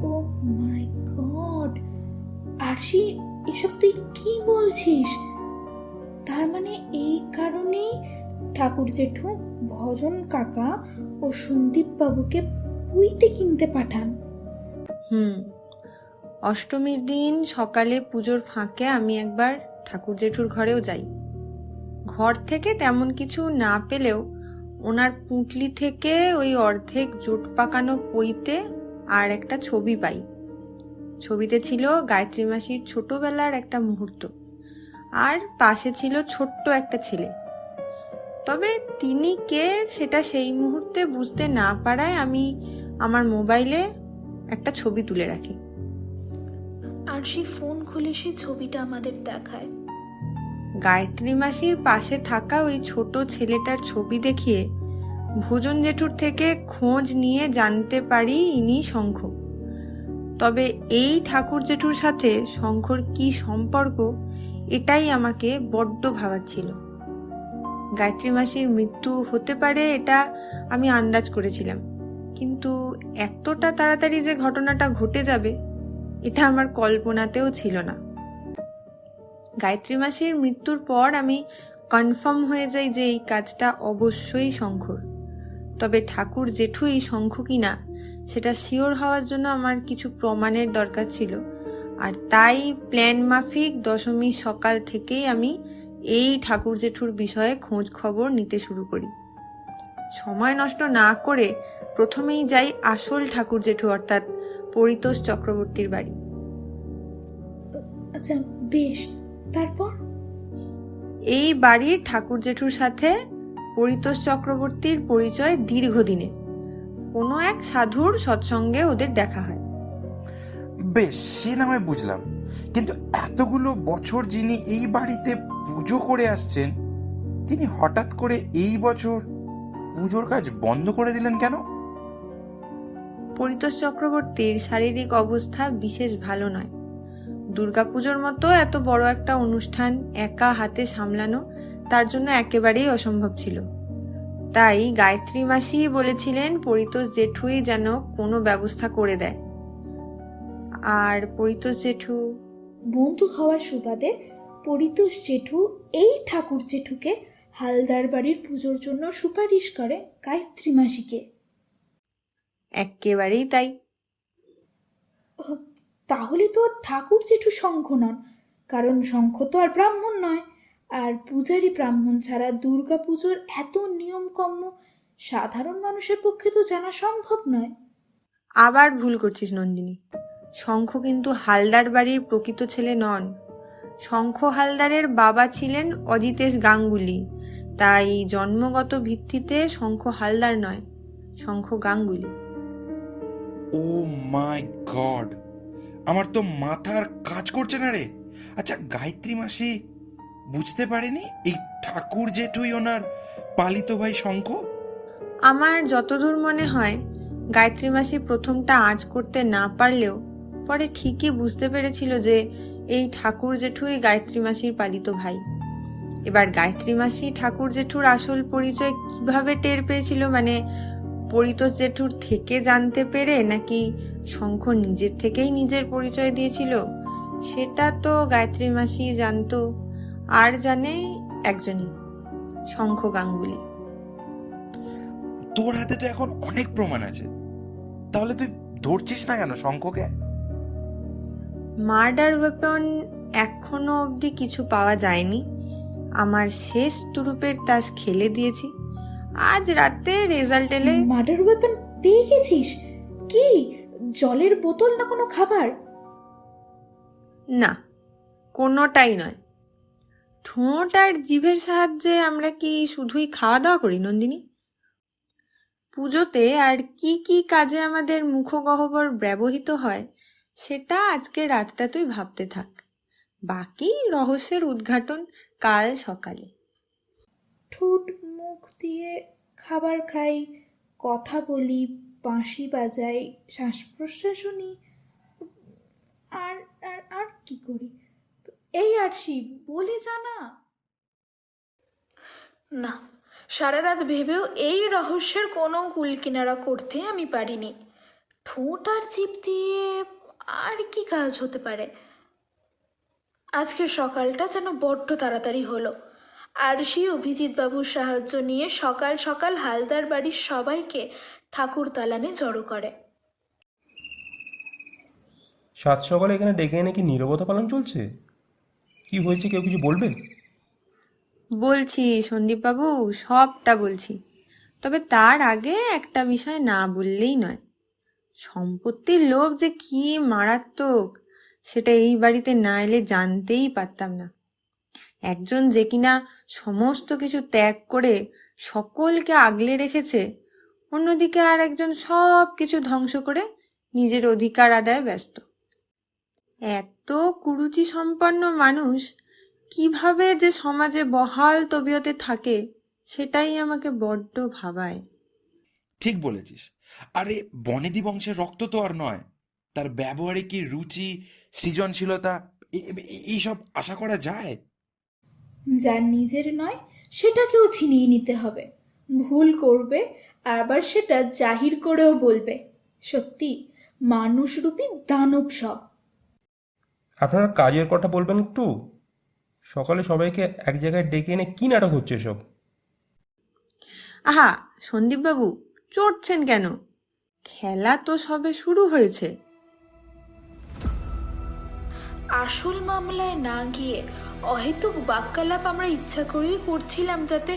ও মাই গড, আরশি, এসব তুই কি বলছিস? তার মানে এই কারণেই ঠাকুর জেঠু ভজন কাকা ও সন্দীপ বাবুকে পুইতে কিনতে পাঠান। অষ্টমীর দিন সকালে পুজোর ফাঁকে আমি একবার ঠাকুর জেঠুর ঘরেও যাই। ঘর থেকে তেমন কিছু না পেলেও ওনার পুঁটলি থেকে ওই অর্ধেক জোট পাকানো পইতে আর একটা ছবি পাই। ছবিতে ছিল গায়ত্রী মাসির ছোটবেলার একটা মুহূর্ত, আর পাশে ছিল ছোট্ট একটা ছেলে। তবে তিনি কে সেটা সেই মুহূর্তে বুঝতে না পারায় আমি আমার মোবাইলে একটা ছবি তুলে রাখি। আরশি ফোন খুলে সেই ছবিটা আমাদের দেখায়। গায়ত্রী মাসির পাশে থাকা ওই ছোট ছেলেটার ছবি দেখিয়ে ভোজন জেঠুর থেকে খোঁজ নিয়ে জানতে পারি ইনি শঙ্খ। তবে এই ঠাকুর জেঠুর সাথে শঙ্খর কি সম্পর্ক, এটাই আমাকে বড্ড ভাবাচ্ছিল। গায়ত্রী মাসির মৃত্যু হতে পারে এটা আমি আন্দাজ করেছিলাম, কিন্তু এতটা তাড়াতাড়ি যে ঘটনাটা ঘটে যাবে এটা আমার কল্পনাতেও ছিল না। গায়ত্রী মাসির মৃত্যুর পর আমি কনফার্ম হয়ে যাই যে এই কাজটা অবশ্যই শঙ্খর। তবে ঠাকুর জেঠুই শঙ্খ কিনা সেটা শিওর হওয়ার জন্য আমার কিছু প্রমাণের দরকার ছিল, আর তাই প্ল্যান মাফিক দশমীর সকাল থেকেই আমি এই ঠাকুর জেঠুর বিষয়ে খোঁজ খবর নিতে শুরু করি। সময় নষ্ট না করে প্রথমেই যাই আসল ঠাকুর জেঠু অর্থাৎ পরিতোষ চক্রবর্তীর বাড়ি। আচ্ছা বেশ, তারপর? এই বাড়ির ঠাকুর জেঠুর সাথে পরিতোষ চক্রবর্তীর পরিচয় দীর্ঘদিনের। কোনো এক সাধুর সৎসঙ্গে ওদের দেখা হয়। বেশ, সে না হয় বুঝলাম, কিন্তু এতগুলো বছর যিনি এই বাড়িতে পুজো করে আসছেন, তিনি হঠাৎ করে এই বছর পুজোর কাজ বন্ধ করে দিলেন কেন? পরিতোষ চক্রবর্তীর শারীরিক অবস্থা বিশেষ ভালো নয়। দুর্গাপুজোর মতো এত বড় একটা অনুষ্ঠান একা হাতে সামলানো তার জন্য একেবারেই অসম্ভব ছিল। তাই গায়ত্রী মাসি বলেছিলেন পরিতোষ জেঠুই যেন কোনো ব্যবস্থা করে দেয়। আর পরিতোষ জেঠু বন্ধু হওয়ার সুবাদে পরিতোষ জেঠু এই ঠাকুর জেঠুকে হালদার বাড়ির পুজোর জন্য সুপারিশ করে গায়ত্রী মাসিকে। একেবারেই তাই। তাহলে তো ঠাকুর জেঠু শঙ্খ নন, কারণ শঙ্খ তো আর ব্রাহ্মণ নয়, আর পূজারী ব্রাহ্মণ ছাড়া দুর্গা পুজোর এত নিয়মকর্ম সাধারণ মানুষের পক্ষে তো জানা সম্ভব নয়। আবার ভুল করছিস নন্দিনী। শঙ্খ কিন্তু হালদার বাড়ির প্রকৃত ছেলে নন। শঙ্খ হালদারের বাবা ছিলেন অজিতেশ গাঙ্গুলি, তাই জন্মগত ভিত্তিতে শঙ্খ হালদার নয়, শঙ্খ গাঙ্গুলি। ও মাই গড, আমার তো মাথার কাজ করছে না রে। আচ্ছা, গায়ত্রী মাসি বুঝতে পারেনি এই ঠাকুর জেঠুই ওনার পালিত ভাই শঙ্খ? আমার যতদূর মনে হয় গায়ত্রী মাসি প্রথমটা আঁচ করতে না পারলেও পরে ঠিকই বুঝতে পেরেছিল যে এই ঠাকুর জেঠুই গায়ত্রী মাসির পালিত ভাই। এবার গায়ত্রী মাসি ঠাকুর জেঠুর আসল পরিচয় কিভাবে টের পেয়েছিল, মানে পরিতোষ জেঠুর থেকে জানতে পেরে নাকি শঙ্খ নিজের থেকেই নিজের পরিচয় দিয়েছিল, সেটা তো গায়ত্রী মাসি জানতো, আর জানে একজনই, শঙ্খ গাঙ্গুলি। তোর হাতে তো এখন অনেক প্রমাণ আছে, তাহলে তুই ধরছিস না কেন শঙ্খকে? মার্ডার ওয়েপন এখনো অবধি কিছু পাওয়া যায়নি। আমার শেষ তুরুপের তাস খেলে দিয়েছি। আজ রাতে রেজাল্ট এলে মার্ডার ওয়েপন পেয়ে গেছিস? কি জলের বোতল না কোনো খাবার? না, কোনোটাই নয়। ঠোঁট আর জিভের সাহায্যে আমরা কি শুধুই খাওয়া দাওয়া করি নন্দিনী? পুজোতে আর কি কি কাজে আমাদের মুখগহ্বর ব্যবহৃত হয় সেটা আজকে রাতটা তুই ভাবতে থাক, বাকি রহস্যের উদ্ঘাটন কাল সকালে। ঠোঁট মুখ দিয়ে খাবার খাই, কথা বলি, বাঁশি বাজাই, শ্বাস প্রশ্বাসও নিই, আর আর আর কি করি? এই আরশি, বলে জানা। না, সারা রাত ভেবেও এই রহস্যের কোনো কুলকিনারা করতে আমি পারিনি। ঠোঁট আর জিভ দিয়ে আর কি কাজ হতে পারে? আজকের সকালটা যেন বড্ড তাড়াতাড়ি হলো। আরশি অভিজিৎ বাবুর সাহায্য নিয়ে সকাল সকাল হালদার বাড়ির সবাইকে ঠাকুর দালানে জড়ো করে। সাত সকালে এখানে ডেকে এনে কি নীরবতা পালন চলছে? কি হয়েছে, কেউ কিছু বলবে? বলছি সন্দীপ বাবু, সবটা বলছি, তবে তার আগে একটা বিষয় না বললেই নয়। সম্পত্তির লোভ যে কি মারাত্মক সেটা এই বাড়িতে না এলে জানতেই পারতাম না। একজন যে কিনা সমস্ত কিছু ত্যাগ করে সকলকে আগলে রেখেছে, অন্যদিকে আর একজন সব কিছু ধ্বংস করে নিজের অধিকার আদায়ে ব্যস্ত। এত কুরুচি সম্পন্ন মানুষ কিভাবে যে সমাজে বহাল তবিয়তে থাকে সেটাই আমাকে বড্ড ভাবায়। ঠিক বলেছিস। আরে বনেদি বংশের রক্ত তো আর নয়, তার ব্যবহারে কি রুচি, সৃজনশীলতা এইসব আশা করা যায়? যার নিজের নয় সেটাকেও ছিনিয়ে নিতে হবে, ভুল করবে আবার সেটা জাহির করেও বলবে। সত্যি মানুষরূপী দানব সব। আপনারা কাজের কথা বলবেন একটু? সকালে সবাইকে এক জায়গায় ডেকে এনে কি নাটক হচ্ছে এসব? আহা সন্দীপ বাবু, চড়ছেন কেন? খেলা তো সবে শুরু হয়েছে। আসল মামলায় না গিয়ে অহেতুক বাক্যালাপ আমরা ইচ্ছা করেই করছিলাম, যাতে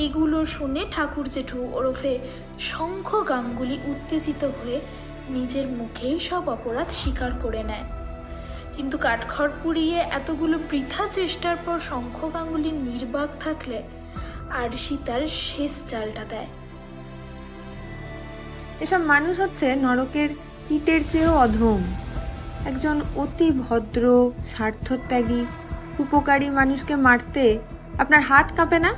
এগুলো শুনে ঠাকুর জেঠু ওরফে শঙ্খ গাঙ্গুলি উত্তেজিত হয়ে নিজের মুখেই সব অপরাধ স্বীকার করে নেয়। কিন্তু কাঠখড় পুড়িয়ে এতগুলো বৃথা চেষ্টার পর শঙ্খ গাঙ্গুলির নির্বাক থাকলে আরশি তার শেষ চালটা দেয়। এসব মানুষ হচ্ছে নরকের কীটের চেয়েও অধম। একজন অতি ভদ্র, স্বার্থত্যাগী, উপকারী মানুষকে মারতে আপনার হাত কাঁপে না?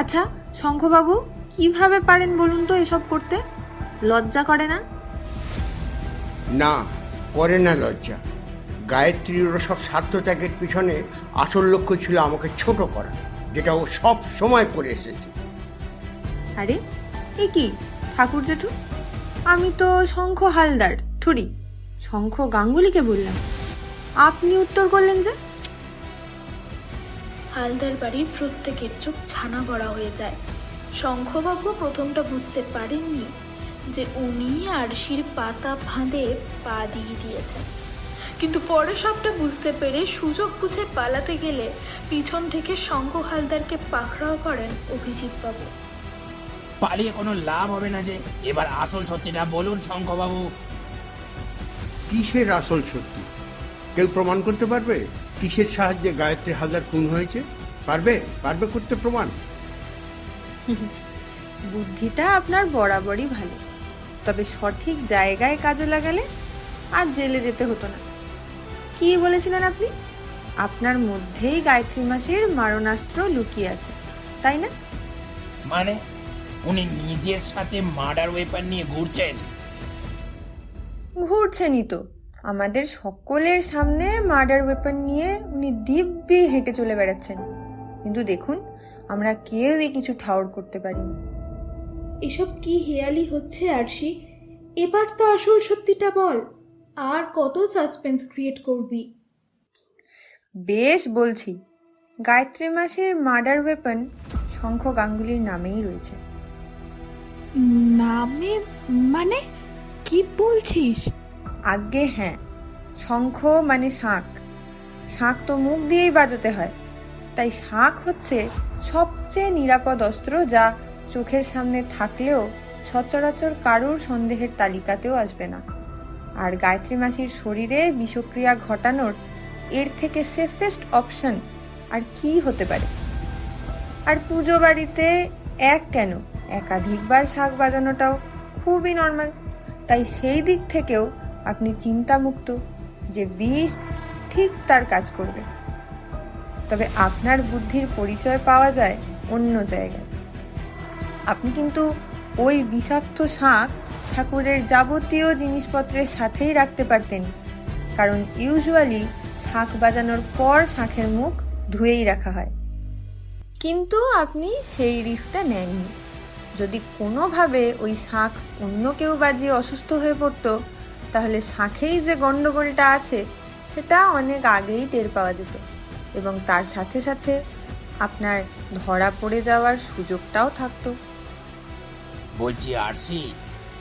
আচ্ছা শঙ্খবাবু, কিভাবে পারেন বলুন তো এসব করতে? লজ্জা করে না? না, করে না লজ্জা। গায়ত্রীর ওরা সব স্বার্থত্যাগের পিছনে আসল লক্ষ্য ছিল আমাকে ছোট করা, যেটা ও সব সময় করে এসেছে। আরে এ কি ঠাকুর জেঠু, আমি তো শঙ্খ হালদার থুরি শঙ্খ গাঙ্গুলিকে বললাম, আপনি উত্তর করলেন যে? হালদার বাড়ির প্রত্যেকের চোখ ছানা বড়া হয়ে যায়। শঙ্খবাবু প্রথমটা বুঝতে পারেননি যে উনি আরশির পাতা ফাঁদে পা দিয়ে দিয়েছেন, কিন্তু পরে সবটা বুঝতে পেরে সুযোগ বুঝে পালাতে গেলে পিছন থেকে শঙ্খ হালদারকে পাকড়াও করেন অভিজিৎ বাবু। পালিয়ে কোনো লাভ হবে না যে, এবার আসল সত্যিটা বলুন শঙ্খবাবু। কিসের আসল সত্যি? কেউ প্রমাণ করতে পারবে কিসের সাহায্যে গায়ত্রী হালদার খুন হয়েছে? পারবে করতে প্রমাণ? বুদ্ধিটা আপনার বরাবরই ভালো, তবে সঠিক জায়গায় কাজে লাগালে আর জেলে যেতে হতো না। কি বলেছিলেন আপনি? আপনার মধ্যেই গায়ত্রী মাসির মারণাস্ত্র লুকিয়ে আছে, তাই না? মানে উনি নিজের সাথে মার্ডার ওয়েপন নিয়ে ঘুরছেন? ঘুরছেনই তো, আমাদের সকলের সামনে মার্ডার ওয়েপন নিয়ে উনি দিব্যি হেঁটে চলে বেড়াচ্ছেন, কিন্তু দেখুন আমরা কেউই কিছু ঠাউর করতে পারিনি। এসব কি হেয়ালি হচ্ছে আরশি? এবার তো আসল সত্যিটা বল, আর কত সাসপেন্স ক্রিয়েট করবি? বেশ বলছি, গায়ত্রী মাসির মার্ডার ওয়েপন শঙ্খ গাঙ্গুলির নামেই রয়েছে। নামে মানে কি বলছিস? আজ্ঞে হ্যাঁ, শঙ্খ মানে শাঁখ। শাঁখ তো মুখ দিয়েই বাজাতে হয়, তাই শাঁখ হচ্ছে সবচেয়ে নিরাপদ অস্ত্র, যা চোখের সামনে থাকলেও সচরাচর কারুর সন্দেহের তালিকাতেও আসবে না। আর গায়ত্রী মাসির শরীরে বিষক্রিয়া ঘটানোর এর থেকে সেফেস্ট অপশন আর কি হতে পারে? আর পুজো বাড়িতে এক কেন একাধিকবার শাঁখ বাজানোটাও খুবই নর্মাল, তাই সেই দিক থেকেও আপনি চিন্তামুক্ত যে বিষ ঠিক তার কাজ করবে। তবে আপনার বুদ্ধির পরিচয় পাওয়া যায় অন্য জায়গায়। আপনি কিন্তু ওই বিষাক্ত শাঁখ ঠাকুরের যাবতীয় জিনিসপত্রের সাথেই রাখতে পারতেন, কারণ ইউজুয়ালি শাঁখ বাজানোর পর শাঁখের মুখ ধুয়েই রাখা হয়। কিন্তু আপনি সেই রিস্কটা নেননি। যদি কোনোভাবে ওই শাঁখ অন্য কেউ বাজিয়ে অসুস্থ হয়ে পড়তো, তাহলে শাঁখেই যে গণ্ডগোলটা আছে সেটা অনেক আগেই টের পাওয়া যেত, এবং তার সাথে সাথে আপনার ধরা পড়ে যাওয়ার সুযোগটাও থাকতো। বলছি আরসি,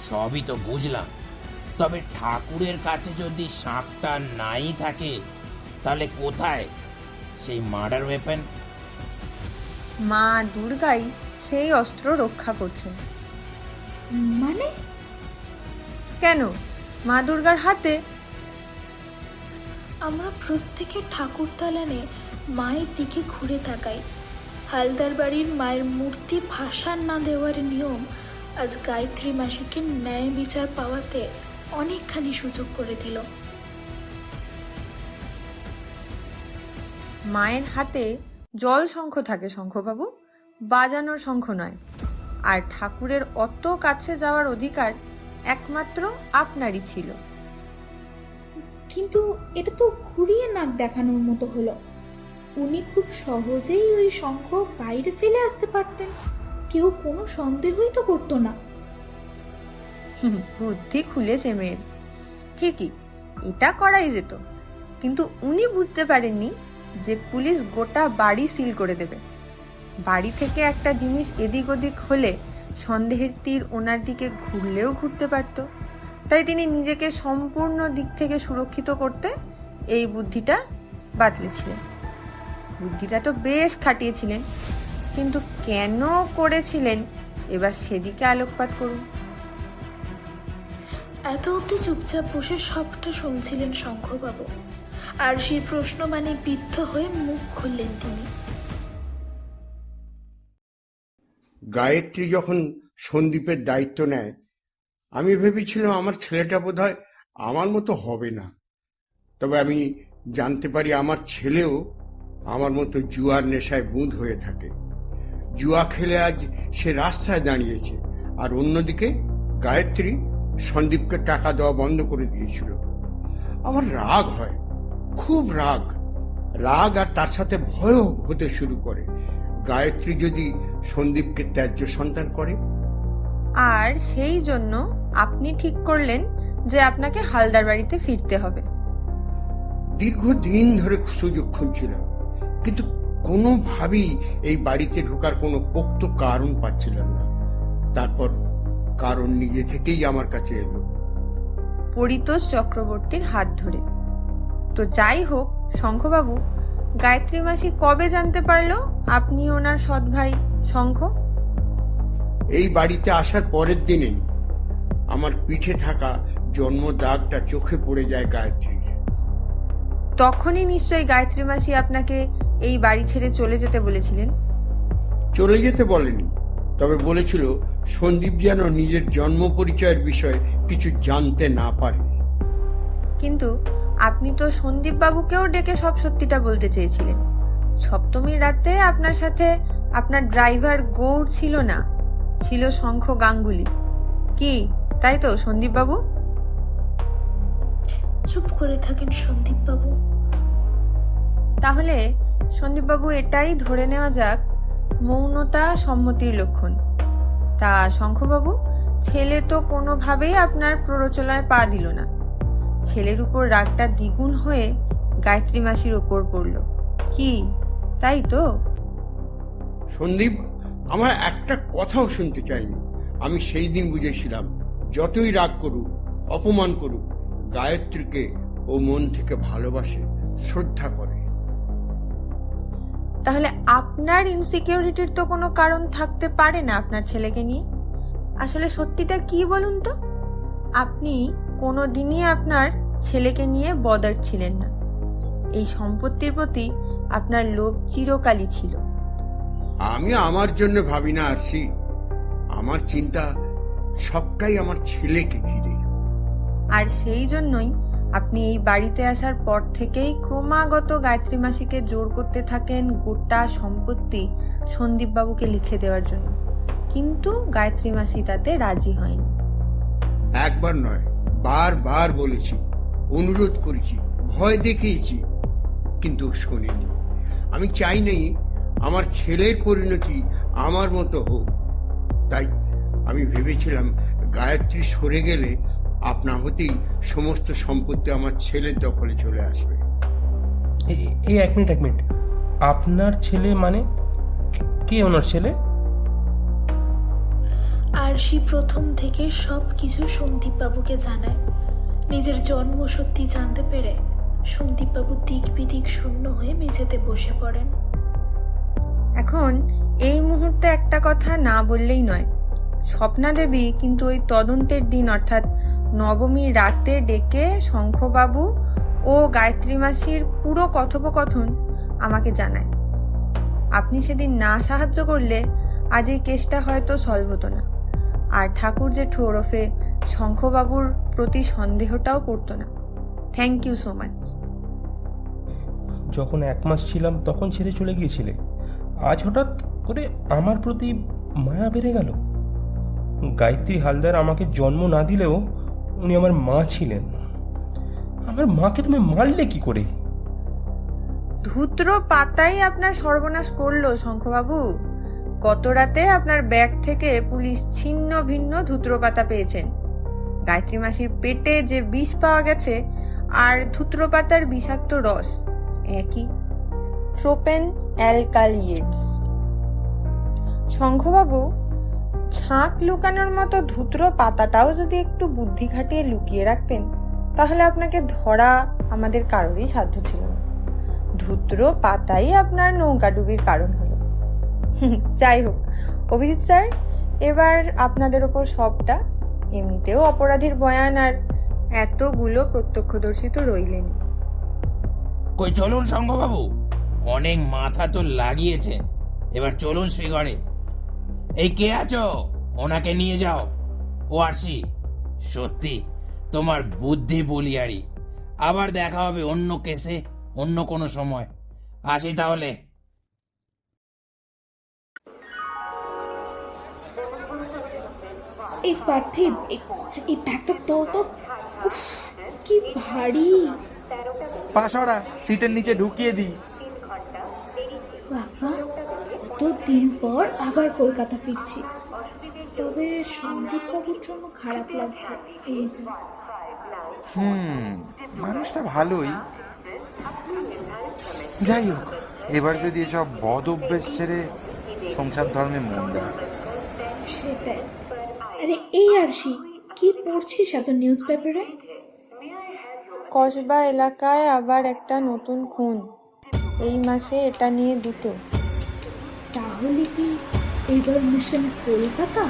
সবই তো বুঝলাম, তবে ঠাকুরের কাছে যদি শাঁখটা নাই থাকে, তাহলে কোথায় সেই মার্ডার ওয়েপন? মা দুর্গাই সেই অস্ত্র রক্ষা করছেন। মানে কেন? মা দুর্গার হাতে। আমরা প্রত্যেকে ঠাকুর দালানে মায়ের দিকে ঘুরে তাকাই। হালদার বাড়ির মায়ের মূর্তি ভাসান না দেওয়ার নিয়ম আজ গায়ত্রী মাসিকে ন্যায় বিচার পাওয়াতে অনেকখানি সুযোগ করে দিল। মায়ের হাতে জল শঙ্খ থাকে শঙ্খবাবু, বাজানোর শঙ্খ নয়। আর ঠাকুরের অত কাছে যাওয়ার অধিকার একমাত্র আপনারই ছিল। কিন্তু এটা তো ঘুরিয়ে নাক দেখানোর মতো হলো। উনি খুব সহজেই ওই শঙ্খ বাইরে ফেলে আসতে পারতেন, কেউ কোনো সন্দেহই তো করতো না। বুদ্ধি খুলেছে মেয়ের, ঠিকই এটা করাই যেত, কিন্তু উনি বুঝতে পারেননি যে পুলিশ গোটা বাড়ি সিল করে দেবে। বাড়ি থেকে একটা জিনিস এদিক ওদিক হলে সন্দেহের তীর ওনার দিকে ঘুরলেও ঘুরতে পারত, তাই তিনি নিজেকে সম্পূর্ণ দিক থেকে সুরক্ষিত করতে এই বুদ্ধিটা বাতলেছিলেন। বুদ্ধিটা তো বেশ খাটিয়েছিলেন, কিন্তু কেন করেছিলেন এবার সেদিকে আলোকপাত করুন। এত অবধি চুপচাপ বসে সবটা শুনছিলেন শঙ্খবাবু। আরশির প্রশ্ন মানে বিদ্ধ হয়ে মুখ খুললেন তিনি। গায়ত্রী যখন সন্দীপের দায়িত্ব নেয়, আমি ভেবেছিলাম আমার ছেলেটা বোধহয় আমার মতো হবে না। তবে আমি জানতে পারি আমার ছেলেও আমার মতো জুয়ার নেশায় বুঁদ হয়ে থাকে। জুয়া খেলে আজ সে রাস্তায় দাঁড়িয়েছে, আর অন্যদিকে গায়ত্রী সন্দীপকে টাকা দেওয়া বন্ধ করে দিয়েছিল। আমার রাগ হয়, খুব রাগ, আর তার সাথে ভয়ও হতে শুরু করে। গায়ত্রী যদি সন্দীপকে ত্যায্য সন্তান করে। আর সেই জন্য আপনি ঠিক করলেন যে আপনাকে হালদার বাড়িতে ফিরতে হবে। দীর্ঘদিন ধরে সুযোগ খুঁজছিলাম, কিন্তু কোনোভাবেই এই বাড়িতে ঢোকার কোনো পোক্ত কারণ পাচ্ছিলাম না। তারপর কারণ নিজে থেকেই আমার কাছে এলো। পরিতোষ চক্রবর্তীর হাত ধরে। তো যাই হোক শঙ্খবাবু, গায়ত্রী মাসি কবে জানতে পারলো আপনি ওনার সৎ ভাই শঙ্খ? এই বাড়িতে আসার পরের দিনেই আমার পিঠে থাকা জন্ম দাগটা চোখে পড়ে যায় গায়ত্রীর। তখনই নিশ্চয়ই গায়ত্রী মাসি আপনাকে এই বাড়ি ছেড়ে চলে যেতে বলেছিলেন। চলে যেতে বলেনি, তবে বলেছিল সন্দীপ যেন নিজের জন্ম পরিচয়ের বিষয়ে কিছু জানতে না পারে। কিন্তু আপনি তো সন্দীপ বাবুকেও ডেকে সব সত্যিটা বলতে চেয়েছিলেন। সপ্তমীর রাতে আপনার সাথে আপনার ড্রাইভার গৌড় ছিল না, ছিল শঙ্খ গাঙ্গুলি। কি তাই তো সন্দীপ বাবু? চুপ করে থাকেন সন্দীপ বাবু। তাহলে সন্দীপ বাবু এটাই ধরে নেওয়া যাক মৌনতা সম্মতির লক্ষণ। তা শঙ্খবাবু, ছেলে তো কোনোভাবেই আপনার প্ররোচনায় পা দিল না। ছেলের উপর রাগটা দ্বিগুণ হয়ে গায়ত্রী মাসির ওপর পড়ল। কি তাই তো? সন্দীপ আমার একটা কথাও শুনতে চাইনি। আমি সেই দিন বুঝেছিলাম যতই রাগ করুক, অপমান করুক, গায়ত্রীকে ও মন থেকে ভালোবাসে, শ্রদ্ধা করে। তাহলে আপনার ইনসিকিউরিটির তো কোনো কারণ থাকতে পারে না আপনার ছেলেকে নিয়ে। আসলে সত্যিটা কি বলুন তো? আপনি কোনোদিনই আপনার ছেলেকে নিয়ে বদার ছিলেন না। এই সম্পত্তির প্রতি আপনার লোভ চিরকালই ছিল। আমি আমার জন্য ভাবি না আরশি, আমার চিন্তা সবটাই আমার ছেলেকে ঘিরে। আর সেই জন্যই আপনি এই বাড়িতে আসার পর থেকেই ক্রমাগত গায়ত্রী মাসিকে জোর করতে থাকেন গোটা সম্পত্তি সন্দীপ বাবুকে লিখে দেওয়ার জন্য। কিন্তু গায়ত্রী মাসি তাতে রাজি হয়নি। একবার নয়, বারবার বলেছি, অনুরোধ করেছি, ভয় দেখিয়েছি, কিন্তু শোনেনি। আমি চাই নাই আমার ছেলের পরিণতি আমার মতো হোক। তাই আমি ভেবেছিলাম গায়ত্রী সরে গেলে আপনা হতেই সমস্ত সম্পত্তি আমার ছেলের দখলে চলে আসবে। এই এক মিনিট, আপনার ছেলে মানে কে? ওনার ছেলে? আরশি প্রথম থেকে সব কিছু সন্দীপ বাবুকে জানায়। নিজের জন্ম সত্যি জানতে পেরে সন্দীপ বাবু দিক বিদিক শূন্য হয়ে মেঝেতে বসে পড়েন। এখন এই মুহূর্তে একটা কথা না বললেই নয়। স্বপ্না দেবী কিন্তু ওই তদন্তের দিন অর্থাৎ নবমীর রাতে ডেকে শঙ্খবাবু ও গায়ত্রী মাসির পুরো কথোপকথন আমাকে জানায়। আপনি সেদিন না সাহায্য করলে আজ এই কেসটা হয়তো সলভ হতো না, আর ঠাকুর জেঠু ওরফে শঙ্খবাবুর প্রতি সন্দেহটাও পড়তো না। Thank you so much. যখন 1 মাস ছিলাম তখন ছেড়ে চলে গিয়েছিলে, আজ হঠাৎ করে আমার প্রতি মায়া বেড়ে গেল। গায়ত্রী হালদার আমাকে জন্ম না দিলেও উনি আমার মা ছিলেন। আমার মাকে তুমি মারলে কি করে? ধূত্র পাতাই আপনার সর্বনাশ করলো শঙ্খবাবু। গত রাতে আপনার ব্যাগ থেকে পুলিশ ছিন্ন ভিন্ন ধূত্র পাতা পেয়েছেন। গায়ত্রী মাসির পেটে যে বিষ পাওয়া গেছে আর ধূত্র পাতার বিষাক্ত রস একই, ট্রোপেন অ্যালকালিয়েটস। শঙ্খবাবু, ছাঁক লুকানোর মতো ধূত্র পাতাটাও যদি একটু বুদ্ধি খাটিয়ে লুকিয়ে রাখতেন তাহলে আপনাকে ধরা আমাদের কারোরই সাধ্য ছিল না। ধূত্র পাতাই আপনার নৌকাডুবির কারণ হলো। যাই হোক অভিজিৎ স্যার, এবার আপনাদের ওপর সবটা। এমনিতেও অপরাধীর বয়ান আর এতগুলো প্রত্যক্ষদর্শী তো রইলেনি। কই চলুন শঙ্খবাবু, অনেক মাথা তো লাগিয়েছেন, এবার চলুন শ্রীঘরে। এই কে আছো? ওনাকে নিয়ে যাও। ও আরশি, সত্যি তোমার বুদ্ধি বলিয়ারি। আবার দেখা হবে অন্য কেসে, অন্য কোনো সময়। আসি তাহলে। এই পার্থিব, এই ব্যাগটা তোল তো। উফ, কি ভারী। পাশরা সিটের নিচে ঢুকিয়ে দিই। বাবা, কতদিন পর আবার কলকাতা ফিরছি। তবে সন্দীপ বাবুর জন্য খারাপ লাগছে। এই যে মানুষটা ভালোই। যাই হোক, এবার যদি এসব বদ অভ্যেস ছেড়ে সংসার ধর্মে মন দেয়। সেটাই। আরে এই আরশি, কি পড়ছিস এত নিউজ পেপারে? কসবা এলাকায় আবার একটা নতুন খুন, এই মাসে এটা নিয়ে 2টো। তাহলে কি এবার মিশন কলকাতা?